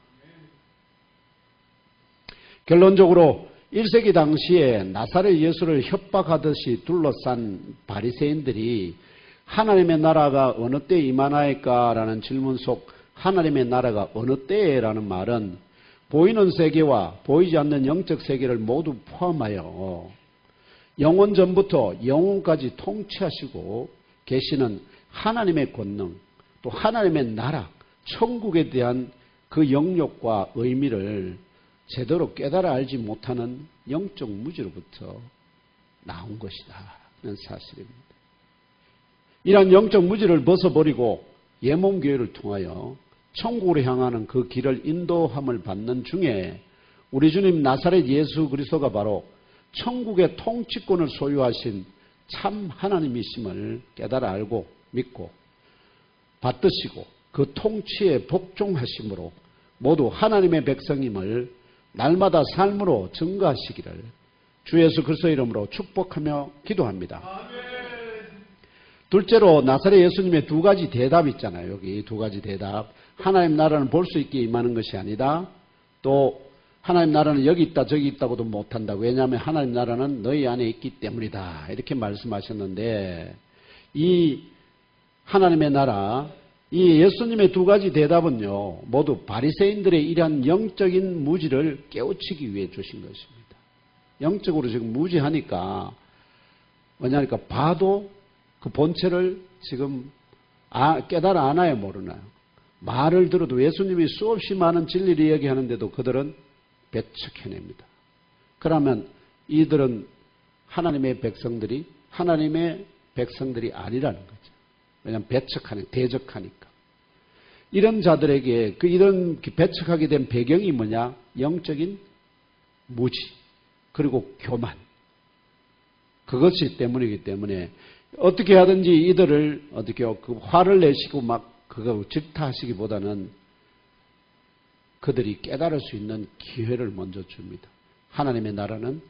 결론적으로 1세기 당시에 나사렛 예수를 협박하듯이 둘러싼 바리새인들이 하나님의 나라가 어느 때 임하나이까라는 질문 속 하나님의 나라가 어느 때라는 말은 보이는 세계와 보이지 않는 영적 세계를 모두 포함하여 영원 전부터 영원까지 통치하시고 계시는 하나님의 권능, 또 하나님의 나라, 천국에 대한 그 영역과 의미를 제대로 깨달아 알지 못하는 영적 무지로부터 나온 것이다는 사실입니다. 이러한 영적 무지를 벗어버리고 예몽교회를 통하여 천국으로 향하는 그 길을 인도함을 받는 중에 우리 주님 나사렛 예수 그리스도가 바로 천국의 통치권을 소유하신 참 하나님이심을 깨달아 알고 믿고 받드시고 그 통치에 복종하심으로 모두 하나님의 백성임을 날마다 삶으로 증거하시기를 주 예수 그리스도의 이름으로 축복하며 기도합니다. 둘째로 나사렛 예수님의 두 가지 대답 있잖아요. 여기 두 가지 대답. 하나님 나라는 볼 수 있게 임하는 것이 아니다. 또 하나님 나라는 여기 있다 저기 있다고도 못한다. 왜냐하면 하나님 나라는 너희 안에 있기 때문이다. 이렇게 말씀하셨는데 이 하나님의 나라, 이 예수님의 두 가지 대답은요. 모두 바리새인들의 이러한 영적인 무지를 깨우치기 위해 주신 것입니다. 영적으로 지금 무지하니까 뭐냐니까 봐도 그 본체를 지금 깨달아 아나요 모르나요? 말을 들어도 예수님이 수없이 많은 진리를 이야기하는데도 그들은 배척해냅니다. 그러면 이들은 하나님의 백성들이 아니라는 거죠. 왜냐하면 대적하니까. 이런 자들에게 이런 배척하게 된 배경이 뭐냐? 영적인 무지 그리고 교만. 그것이 때문이기 때문에 어떻게 하든지 이들을 그 화를 내시고 막 그거 질타하시기보다는 그들이 깨달을 수 있는 기회를 먼저 줍니다. 하나님의 나라는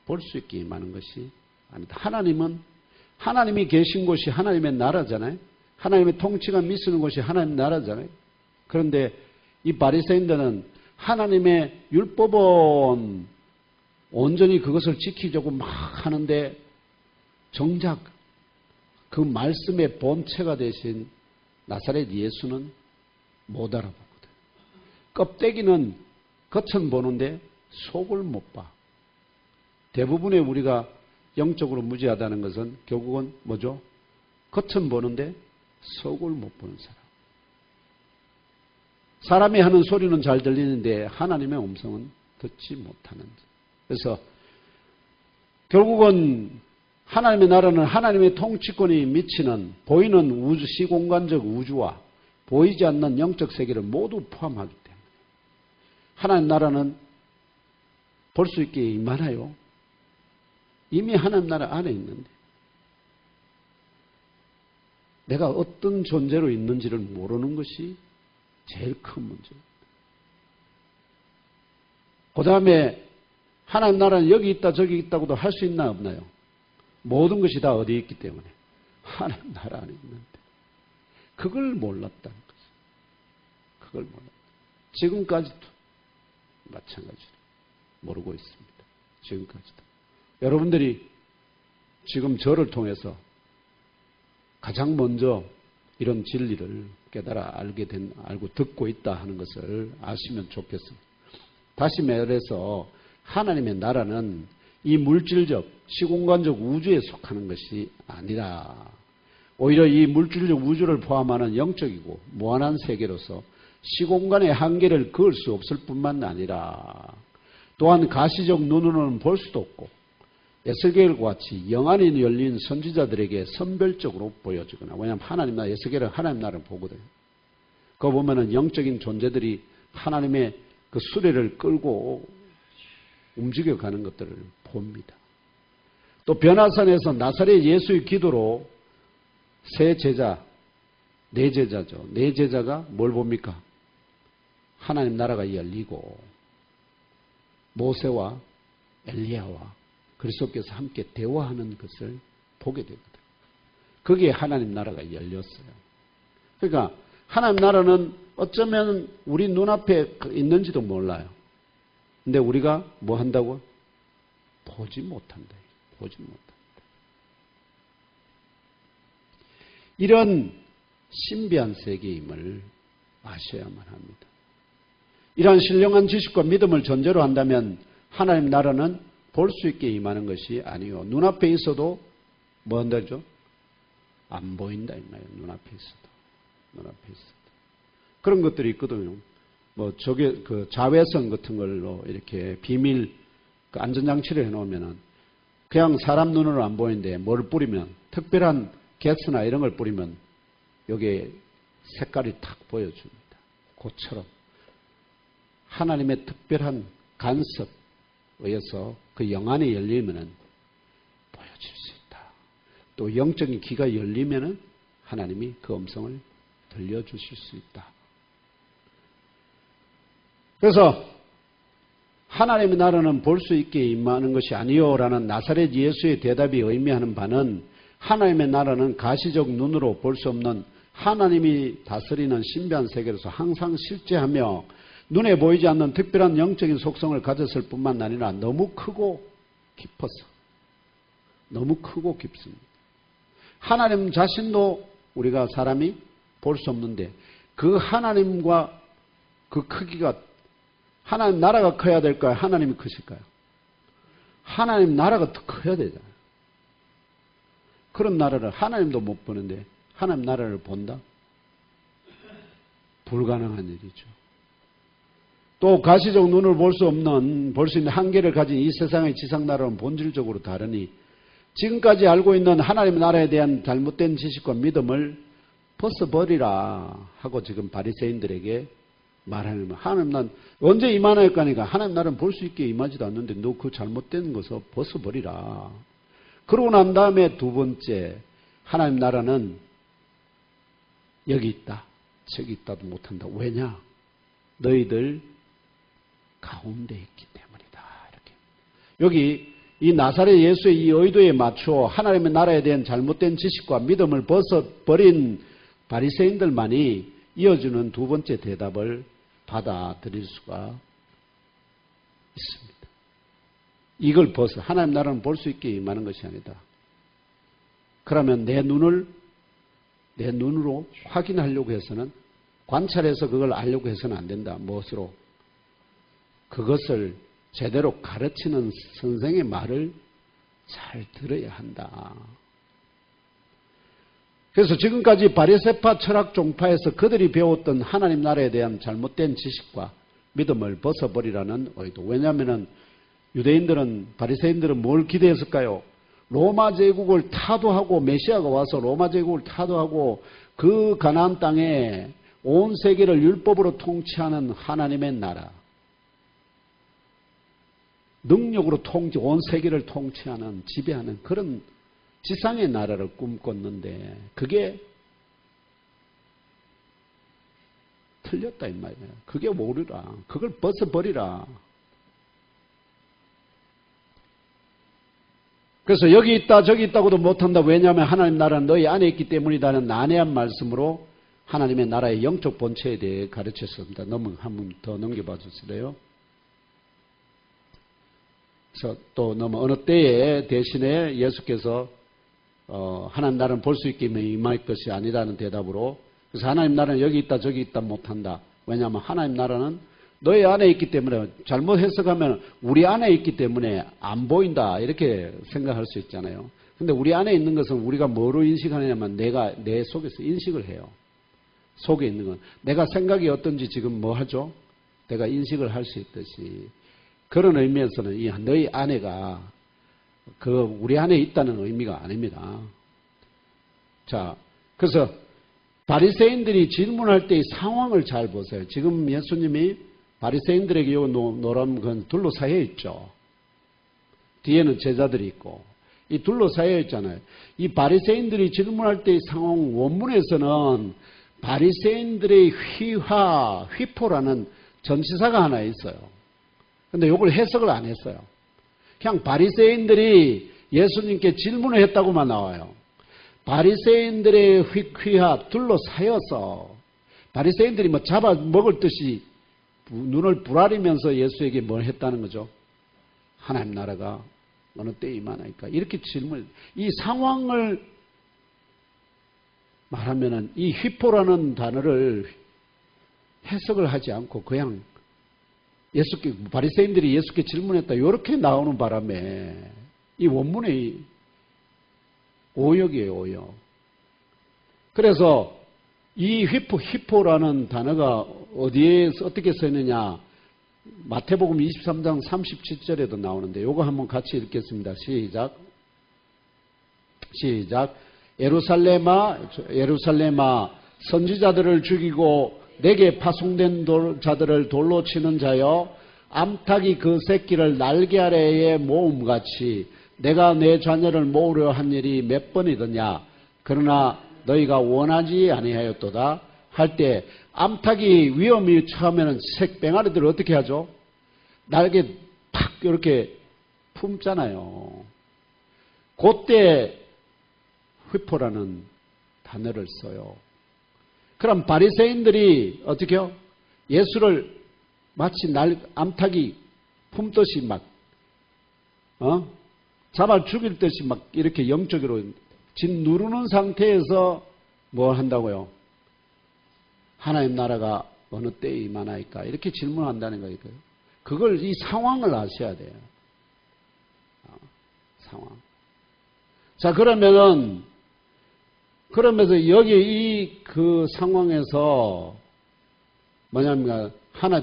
볼 수 있게 임하는 것이 아니다. 하나님이 계신 곳이 하나님의 나라잖아요. 하나님의 통치가 미쓰는 곳이 하나님의 나라잖아요. 그런데 이 바리새인들은 하나님의 율법은 온전히 그것을 지키려고 막 하는데 정작 그 말씀의 본체가 되신 나사렛 예수는 못 알아보거든. 껍데기는 겉은 보는데 속을 못 봐. 대부분의 우리가 영적으로 무지하다는 것은 결국은 뭐죠? 겉은 보는데 속을 못 보는 사람. 사람이 하는 소리는 잘 들리는데 하나님의 음성은 듣지 못하는 자. 그래서 결국은 하나님의 나라는 하나님의 통치권이 미치는 보이는 우주, 시공간적 우주와 보이지 않는 영적 세계를 모두 포함하기 때문에 하나님 나라는 볼 수 있게 임하나요? 이미 하나님 나라 안에 있는데 내가 어떤 존재로 있는지를 모르는 것이 제일 큰 문제입니다. 그 다음에 하나님 나라는 여기 있다 저기 있다고도 할 수 있나 없나요? 모든 것이 다 어디에 있기 때문에 하나님 나라 안에 있는데 그걸 몰랐다는 거죠. 그걸 몰랐다. 지금까지도 마찬가지로 모르고 있습니다. 지금까지도. 여러분들이 지금 저를 통해서 가장 먼저 이런 진리를 깨달아 알고 듣고 있다 하는 것을 아시면 좋겠습니다. 다시 말해서 하나님의 나라는 이 물질적, 시공간적 우주에 속하는 것이 아니라 오히려 이 물질적 우주를 포함하는 영적이고 무한한 세계로서 시공간의 한계를 그을 수 없을 뿐만 아니라 또한 가시적 눈으로는 볼 수도 없고 에스겔과 같이 영안이 열린 선지자들에게 선별적으로 보여주거나 왜냐하면 하나님 나라, 에스겔은 하나님 나라를 보거든요. 그거 보면은 영적인 존재들이 하나님의 그 수레를 끌고 움직여가는 것들을 봅니다. 또 변화산에서 나사렛 예수의 기도로 세 제자, 네 제자죠. 네 제자가 뭘 봅니까? 하나님 나라가 열리고 모세와 엘리야와 그리스도께서 함께 대화하는 것을 보게 되거든요. 거기에 하나님 나라가 열렸어요. 그러니까 하나님 나라는 어쩌면 우리 눈앞에 있는지도 몰라요. 근데 우리가 뭐 한다고? 보지 못한다. 보지 못한다. 이런 신비한 세계임을 아셔야만 합니다. 이러한 신령한 지식과 믿음을 전제로 한다면 하나님 나라는 볼 수 있게 임하는 것이 아니요. 눈앞에 있어도 뭐 한다죠? 안 보인다 이 말이에요. 눈앞에 있어도. 눈앞에 있어도. 그런 것들이 있거든요. 뭐 저게 그 자외선 같은 걸로 이렇게 비밀 그 안전장치를 해놓으면은 그냥 사람 눈으로 안 보이는데 뭘 뿌리면 특별한 가스나 이런 걸 뿌리면 여기에 색깔이 탁 보여줍니다. 그처럼 하나님의 특별한 간섭에 의해서 그 영안이 열리면은 보여질 수 있다. 또 영적인 귀가 열리면은 하나님이 그 음성을 들려주실 수 있다. 그래서 하나님의 나라는 볼 수 있게 임하는 것이 아니요라는 나사렛 예수의 대답이 의미하는 바는 하나님의 나라는 가시적 눈으로 볼 수 없는 하나님이 다스리는 신비한 세계로서 항상 실제하며 눈에 보이지 않는 특별한 영적인 속성을 가졌을 뿐만 아니라 너무 크고 깊어서 너무 크고 깊습니다. 하나님 자신도 우리가 사람이 볼 수 없는데 그 하나님과 그 크기가 하나님 나라가 커야 될까요? 하나님이 크실까요? 하나님 나라가 더 커야 되잖아요. 그런 나라를 하나님도 못 보는데 하나님 나라를 본다? 불가능한 일이죠. 또 가시적 눈을 볼 수 있는 한계를 가진 이 세상의 지상 나라는 본질적으로 다르니 지금까지 알고 있는 하나님의 나라에 대한 잘못된 지식과 믿음을 벗어버리라 하고 지금 바리새인들에게 말하는 거예요. 하나님 난 언제 임하나요? 하니까 하나님 나라는 볼 수 있게 임하지도 않는데 너 그 잘못된 것을 벗어버리라. 그러고 난 다음에 두 번째 하나님 나라는 여기 있다 저기 있다도 못한다. 왜냐? 너희들 가운데 있기 때문이다. 이렇게. 여기 이 나사렛 예수의 이 의도에 맞추어 하나님의 나라에 대한 잘못된 지식과 믿음을 벗어버린 바리새인들만이 이어주는 두 번째 대답을 받아들일 수가 있습니다. 이걸 벗어 하나님 나라는 볼 수 있게 임하는 것이 아니다. 그러면 내 눈으로 확인하려고 해서는 관찰해서 그걸 알려고 해서는 안 된다. 무엇으로? 그것을 제대로 가르치는 선생의 말을 잘 들어야 한다. 그래서 지금까지 바리새파 철학 종파에서 그들이 배웠던 하나님 나라에 대한 잘못된 지식과 믿음을 벗어버리라는 의도. 왜냐하면 유대인들은 바리새인들은 뭘 기대했을까요? 로마 제국을 타도하고 메시아가 와서 로마 제국을 타도하고 그 가나안 땅에 온 세계를 율법으로 통치하는 하나님의 나라. 능력으로 온 세계를 통치하는 지배하는 그런 지상의 나라를 꿈꿨는데 그게 틀렸다 이 말이에요. 그게 모르라. 그걸 벗어버리라. 그래서 여기 있다 저기 있다고도 못한다. 왜냐하면 하나님 나라는 너희 안에 있기 때문이다는 난해한 말씀으로 하나님의 나라의 영적 본체에 대해 가르쳤습니다. 한번 더 넘겨봐 주실래요? 그래서 또 어느 때에 대신에 예수께서 하나님 나라는 볼 수 있게 임할 것이 아니라는 대답으로 그래서 하나님 나라는 여기 있다 저기 있다 못한다. 왜냐하면 하나님 나라는 너희 안에 있기 때문에 잘못 해석하면 우리 안에 있기 때문에 안 보인다 이렇게 생각할 수 있잖아요. 근데 우리 안에 있는 것은 우리가 뭐로 인식하느냐면 내 속에서 인식을 해요. 속에 있는 건 내가 생각이 어떤지 지금 뭐 하죠? 내가 인식을 할 수 있듯이 그런 의미에서는 이 너희 안에가 우리 안에 있다는 의미가 아닙니다. 자, 그래서 바리새인들이 질문할 때의 상황을 잘 보세요. 지금 예수님이 바리새인들에게 요 노란 건 둘러싸여 있죠. 뒤에는 제자들이 있고 이 둘러싸여 있잖아요. 이 바리새인들이 질문할 때의 상황 원문에서는 바리새인들의 휘포라는 전치사가 하나 있어요. 근데 이걸 해석을 안 했어요. 그냥 바리새인들이 예수님께 질문을 했다고만 나와요. 바리새인들의 휘하 둘러싸여서 바리새인들이 뭐 잡아먹을 듯이 눈을 부라리면서 예수에게 뭘 했다는 거죠? 하나님 나라가 어느 때에 임하나이까? 이렇게 이 상황을 말하면은 이 휘포라는 단어를 해석을 하지 않고 그냥 바리새인들이 예수께 질문했다. 이렇게 나오는 바람에 이 원문의 오역이에요, 오역. 그래서 이 휘포라는 단어가 어디에서 어떻게 쓰느냐? 마태복음 23장 37절에도 나오는데 요거 한번 같이 읽겠습니다. 시작. 예루살렘아 선지자들을 죽이고 내게 파송된 자들을 돌로 치는 자여 암탉이 그 새끼를 날개 아래에 모음같이 내가 내 자녀를 모으려 한 일이 몇 번이더냐. 그러나 너희가 원하지 아니하였도다 할 때 암탉이 위험이 처하면 색병아리들을 어떻게 하죠? 날개 팍 이렇게 품잖아요. 그때 휘포라는 단어를 써요. 그럼 바리새인들이 어떻게 해요? 예수를 마치 암탉이 품듯이 막 잡아 죽일 듯이 막 이렇게 영적으로 짓누르는 상태에서 뭘 한다고요? 하나님 나라가 어느 때에 임하나이까? 이렇게 질문한다는 거예요. 그걸 이 상황을 아셔야 돼요. 상황. 자, 그러면서 여기 이 그 상황에서 뭐냐면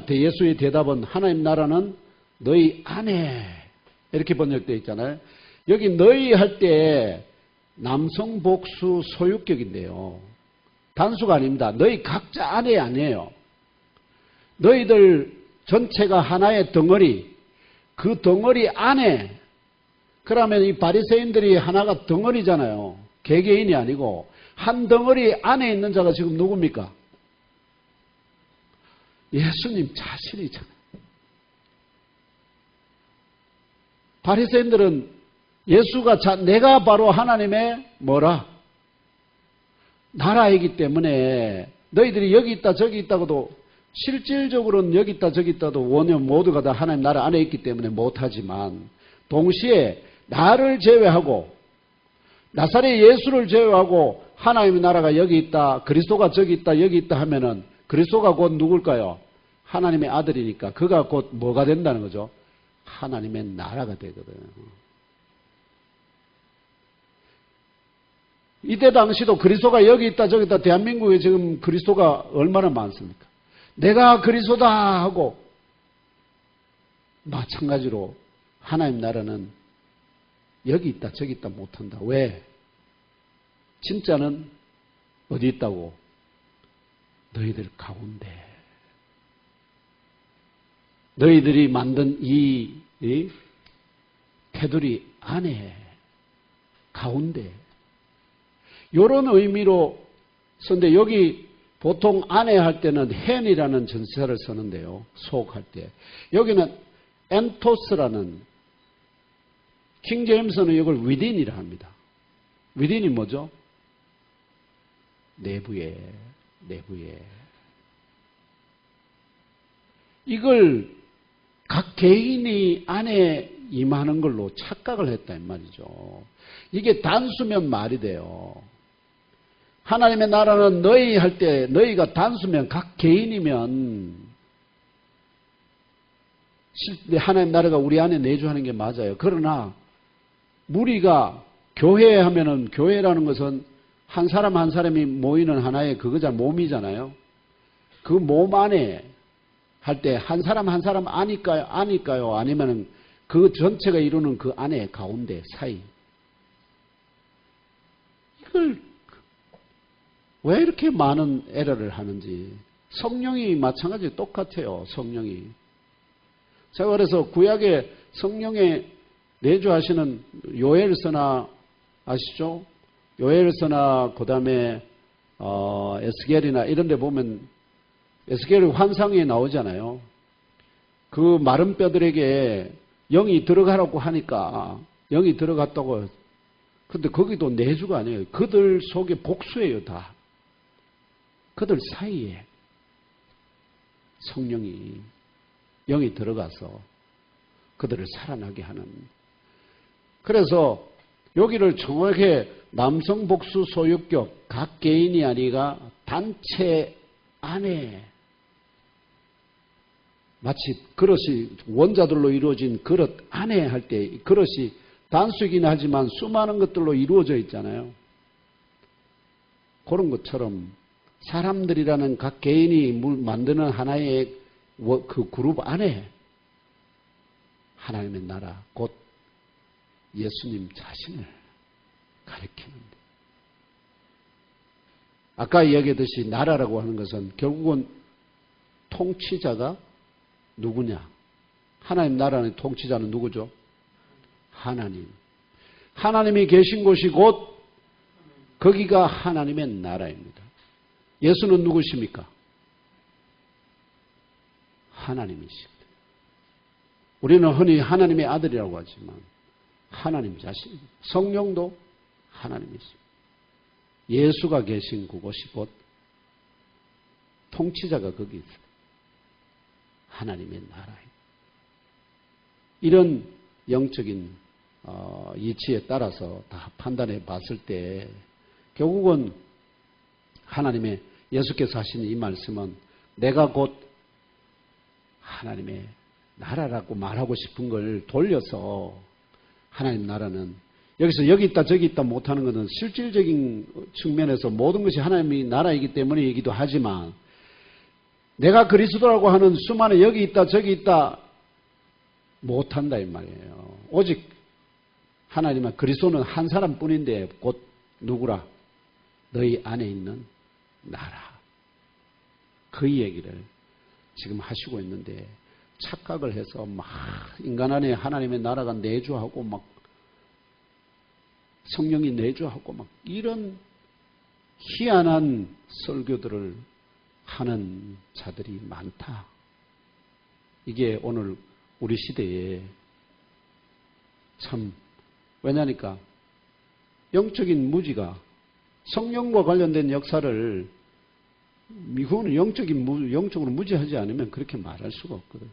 예수의 대답은 하나님 나라는 너희 안에 이렇게 번역되어 있잖아요. 여기 너희 할 때 남성 복수 소유격인데요. 단수가 아닙니다. 너희 각자 안에 아니에요. 너희들 전체가 하나의 덩어리, 그 덩어리 안에. 그러면 이 바리새인들이 하나가 덩어리잖아요. 개개인이 아니고 한 덩어리 안에 있는 자가 지금 누굽니까? 예수님 자신이잖아요. 바리새인들은 예수가 내가 바로 하나님의 나라이기 때문에 너희들이 여기 있다 저기 있다고도 실질적으로는 여기 있다 저기 있다도 원형 모두가 다 하나님 나라 안에 있기 때문에 못하지만 동시에 나를 제외하고 나사렛 예수를 제외하고 하나님의 나라가 여기 있다, 그리스도가 저기 있다, 여기 있다 하면은 그리스도가 곧 누굴까요? 하나님의 아들이니까 그가 곧 뭐가 된다는 거죠? 하나님의 나라가 되거든요. 이때 당시도 그리스도가 여기 있다 저기 있다. 대한민국에 지금 그리스도가 얼마나 많습니까? 내가 그리스도다 하고 마찬가지로 하나님 나라는 여기 있다 저기 있다 못한다. 왜? 진짜는 어디 있다고? 너희들 가운데. 너희들이 만든 이 테두리 안에 가운데. 이런 의미로 쓰는데 여기 보통 안에 할 때는 hen이라는 전치사를 쓰는데요. 속할 때. 여기는 엔토스라는 킹제임스는 이걸 within이라 합니다. within이 뭐죠? 내부에. 이걸 각 개인이 안에 임하는 걸로 착각을 했다 이 말이죠. 이게 단수면 말이 돼요. 하나님의 나라는 너희 할 때 너희가 단수면 각 개인이면 하나님 나라가 우리 안에 내주하는 게 맞아요. 그러나 무리가 교회 하면은 교회라는 것은 한 사람 한 사람이 모이는 하나의 그거잖아요. 몸이잖아요. 그 몸 안에 할 때 한 사람 한 사람 아닐까요? 아니면은 그 전체가 이루는 그 안에 가운데 사이. 이걸 왜 이렇게 많은 에러를 하는지. 성령이 마찬가지로 똑같아요. 성령이. 제가 그래서 구약에 성령에 내주하시는 요엘서나 아시죠? 요엘서나 그다음에 에스겔이나 이런 데 보면 에스겔 환상에 나오잖아요. 그 마른 뼈들에게 영이 들어가라고 하니까 영이 들어갔다고. 근데 거기도 내주가 아니에요. 그들 속에 복수예요, 다. 그들 사이에 성령이 영이 들어가서 그들을 살아나게 하는. 그래서 여기를 정확하게 남성 복수 소유격 각 개인이 아니라 단체 안에 마치 그릇이 원자들로 이루어진 그릇 안에 할 때 그릇이 단수이긴 하지만 수많은 것들로 이루어져 있잖아요. 그런 것처럼 사람들이라는 각 개인이 만드는 하나의 그 그룹 안에 하나님의 나라 곧 예수님 자신을 가리키는데 아까 이야기했듯이 나라라고 하는 것은 결국은 통치자가 누구냐? 하나님 나라의 통치자는 누구죠? 하나님. 하나님이 계신 곳이 곧 거기가 하나님의 나라입니다. 예수는 누구십니까? 하나님이십니다. 우리는 흔히 하나님의 아들이라고 하지만 하나님 자신, 성령도 하나님이십니다. 예수가 계신 그곳이 곧 통치자가 거기 있어요. 하나님의 나라입니다. 이런 영적인 이치에 따라서 다 판단해 봤을 때 결국은 하나님의 예수께서 하신 이 말씀은 내가 곧 하나님의 나라라고 말하고 싶은 걸 돌려서 하나님 나라는 여기서 여기 있다 저기 있다 못하는 것은 실질적인 측면에서 모든 것이 하나님의 나라이기 때문이기도 하지만 내가 그리스도라고 하는 수많은 여기 있다 저기 있다 못한다 이 말이에요. 오직 하나님은 그리스도는 한 사람뿐인데 곧 누구라? 너희 안에 있는 나라. 그 얘기를 지금 하시고 있는데 착각을 해서 막 인간 안에 하나님의 나라가 내주하고 막 성령이 내주하고 막 이런 희한한 설교들을 하는 자들이 많다. 이게 오늘 우리 시대에 참 왜냐니까 영적인 무지가 성령과 관련된 역사를 미국은 영적으로 무지하지 않으면 그렇게 말할 수가 없거든.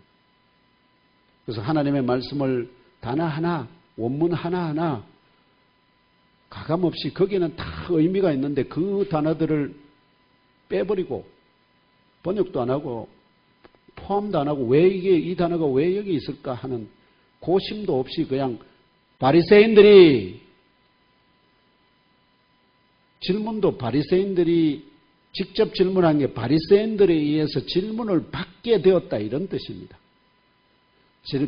그래서 하나님의 말씀을 단어 하나, 원문 하나하나 가감없이 거기에는 다 의미가 있는데 그 단어들을 빼버리고 번역도 안 하고 포함도 안 하고 왜 이게 이 단어가 왜 여기 있을까 하는 고심도 없이 그냥 바리새인들이 질문도 바리새인들이 직접 질문한 게 바리새인들에 의해서 질문을 받게 되었다 이런 뜻입니다.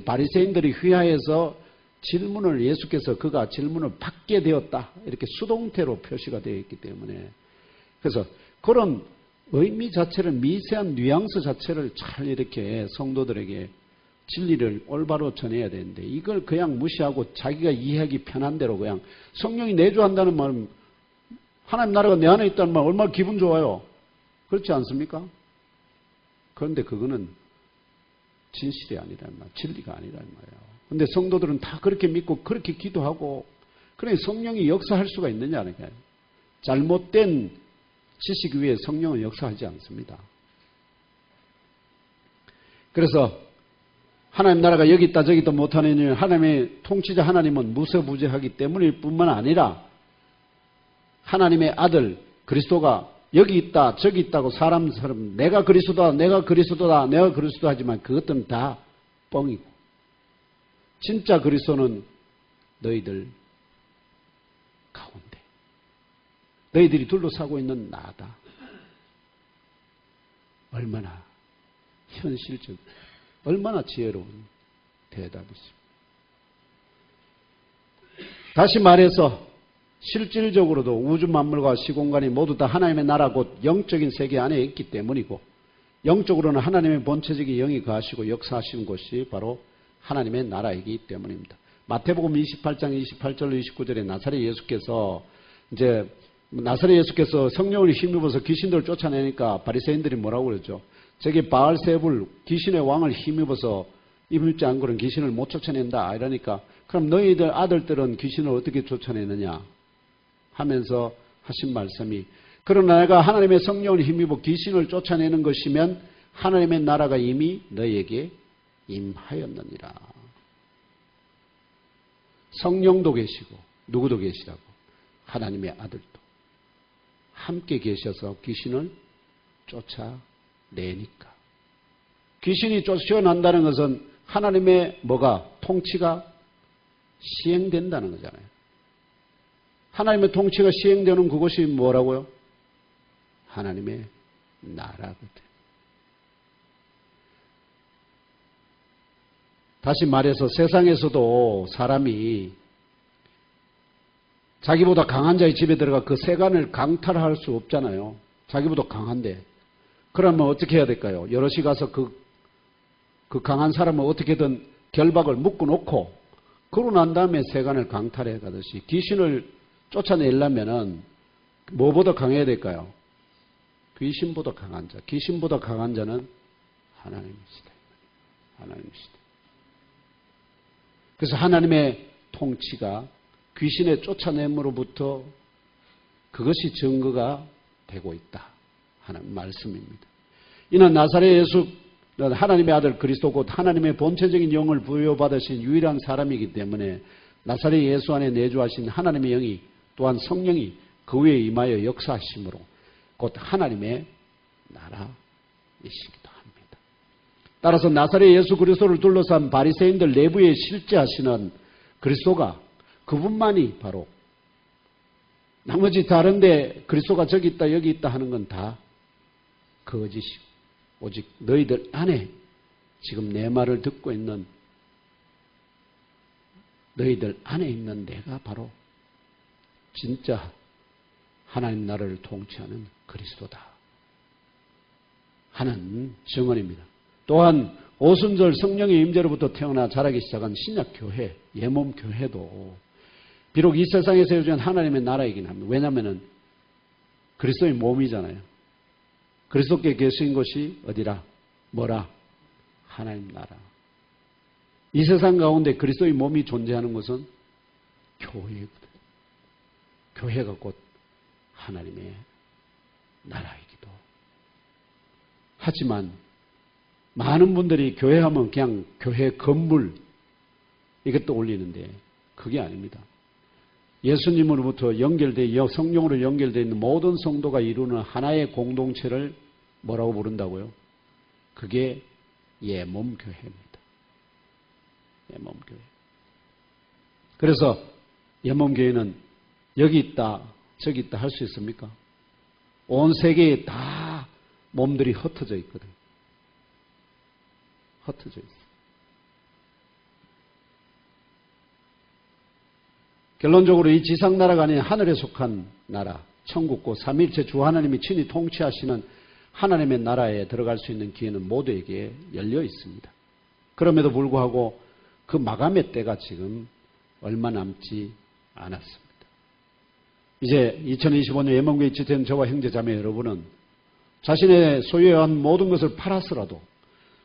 바리새인들이 휘하해서 질문을 예수께서 그가 질문을 받게 되었다 이렇게 수동태로 표시가 되어 있기 때문에 그래서 그런 의미 자체를 미세한 뉘앙스 자체를 잘 이렇게 성도들에게 진리를 올바로 전해야 되는데 이걸 그냥 무시하고 자기가 이해하기 편한 대로 그냥 성령이 내주한다는 말은 하나님 나라가 내 안에 있다는 말 얼마나 기분 좋아요. 그렇지 않습니까? 그런데 그거는 진실이 아니란 말, 진리가 아니란 말이에요. 그런데 성도들은 다 그렇게 믿고 그렇게 기도하고 그러니 성령이 역사할 수가 있느냐는 거예요. 잘못된 지식 위에 성령은 역사하지 않습니다. 그래서 하나님 나라가 여기 있다 저기 있다 못하는 이유는 하나님의 통치자 하나님은 무서부재하기 때문일 뿐만 아니라 하나님의 아들 그리스도가 여기 있다 저기 있다고 사람처럼 내가 그리스도다 내가 그리스도다 내가 그리스도 하지만 그것들은 다 뻥이고 진짜 그리스도는 너희들 가운데 너희들이 둘러싸고 있는 나다. 얼마나 현실적 얼마나 지혜로운 대답이십니까? 다시 말해서 실질적으로도 우주 만물과 시공간이 모두 다 하나님의 나라 곧 영적인 세계 안에 있기 때문이고 영적으로는 하나님의 본체적인 영이 거하시고 역사하시는 곳이 바로 하나님의 나라이기 때문입니다. 마태복음 28장 28절 29절에 나사렛 예수께서 성령을 힘입어서 귀신들을 쫓아내니까 바리새인들이 뭐라고 그러죠? 저기 바알세불 귀신의 왕을 힘입어서 입을지 안 그런 귀신을 못 쫓아낸다 이러니까 그럼 너희들 아들들은 귀신을 어떻게 쫓아내느냐 하면서 하신 말씀이 그러나 내가 하나님의 성령을 힘입어 귀신을 쫓아내는 것이면 하나님의 나라가 이미 너희에게 임하였느니라. 성령도 계시고 누구도 계시라고 하나님의 아들도 함께 계셔서 귀신을 쫓아내니까. 귀신이 쫓겨난다는 것은 하나님의 통치가 시행된다는 거잖아요. 하나님의 통치가 시행되는 그것이 뭐라고요? 하나님의 나라거든. 다시 말해서 세상에서도 사람이 자기보다 강한 자의 집에 들어가 그 세간을 강탈할 수 없잖아요. 자기보다 강한데. 그러면 어떻게 해야 될까요? 여럿이 가서 그 강한 사람을 어떻게든 결박을 묶어놓고 그러고 난 다음에 세간을 강탈해 가듯이 귀신을 쫓아내려면은 뭐보다 강해야 될까요? 귀신보다 강한 자. 귀신보다 강한 자는 하나님이시다. 하나님이시다. 그래서 하나님의 통치가 귀신의 쫓아냄으로부터 그것이 증거가 되고 있다 하는 말씀입니다. 이는 나사렛 예수 하나님의 아들 그리스도 곧 하나님의 본체적인 영을 부여받으신 유일한 사람이기 때문에 나사렛 예수 안에 내주하신 하나님의 영이 또한 성령이 그 위에 임하여 역사하심으로 곧 하나님의 나라이시기도 합니다. 따라서 나사렛 예수 그리스도를 둘러싼 바리새인들 내부에 실제하시는 그리스도가 그분만이 바로 나머지 다른데 그리스도가 저기 있다 여기 있다 하는 건 다 거짓이고 오직 너희들 안에 지금 내 말을 듣고 있는 너희들 안에 있는 내가 바로 진짜 하나님 나라를 통치하는 그리스도다 하는 증언입니다. 또한 오순절 성령의 임재로부터 태어나 자라기 시작한 신약교회, 예몸교회도 비록 이 세상에서 요즘 하나님의 나라이긴 합니다. 왜냐하면 그리스도의 몸이잖아요. 그리스도께 계신 것이 어디라? 뭐라? 하나님 나라. 이 세상 가운데 그리스도의 몸이 존재하는 것은 교회거든. 교회가 곧 하나님의 나라이기도. 하지만 많은 분들이 교회하면 그냥 교회 건물 이것도 올리는데 그게 아닙니다. 예수님으로부터 연결되어 성령으로 연결되어 있는 모든 성도가 이루는 하나의 공동체를 뭐라고 부른다고요? 그게 예몸교회입니다. 예몸교회. 그래서 예몸교회는 여기 있다 저기 있다 할 수 있습니까? 온 세계에 다 몸들이 흩어져 있거든요. 흩어져 있어요. 결론적으로 이 지상나라가 아닌 하늘에 속한 나라, 천국고 삼위일체 주 하나님이 친히 통치하시는 하나님의 나라에 들어갈 수 있는 기회는 모두에게 열려 있습니다. 그럼에도 불구하고 그 마감의 때가 지금 얼마 남지 않았습니다. 이제 2025년 예몽교회 지체된 저와 형제자매 여러분은 자신의 소유한 모든 것을 팔아서라도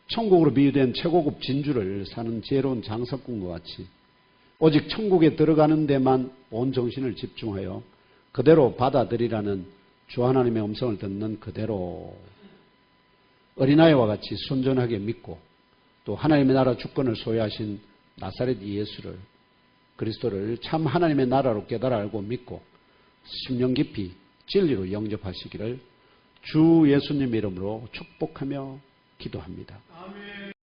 천국으로 비유된 최고급 진주를 사는 지혜로운 장사꾼과 같이 오직 천국에 들어가는 데만 온 정신을 집중하여 그대로 받아들이라는 주 하나님의 음성을 듣는 그대로 어린아이와 같이 순전하게 믿고 또 하나님의 나라 주권을 소유하신 나사렛 예수를 그리스도를 참 하나님의 나라로 깨달아 알고 믿고 심령 깊이 진리로 영접하시기를 주 예수님 이름으로 축복하며 기도합니다. 아멘.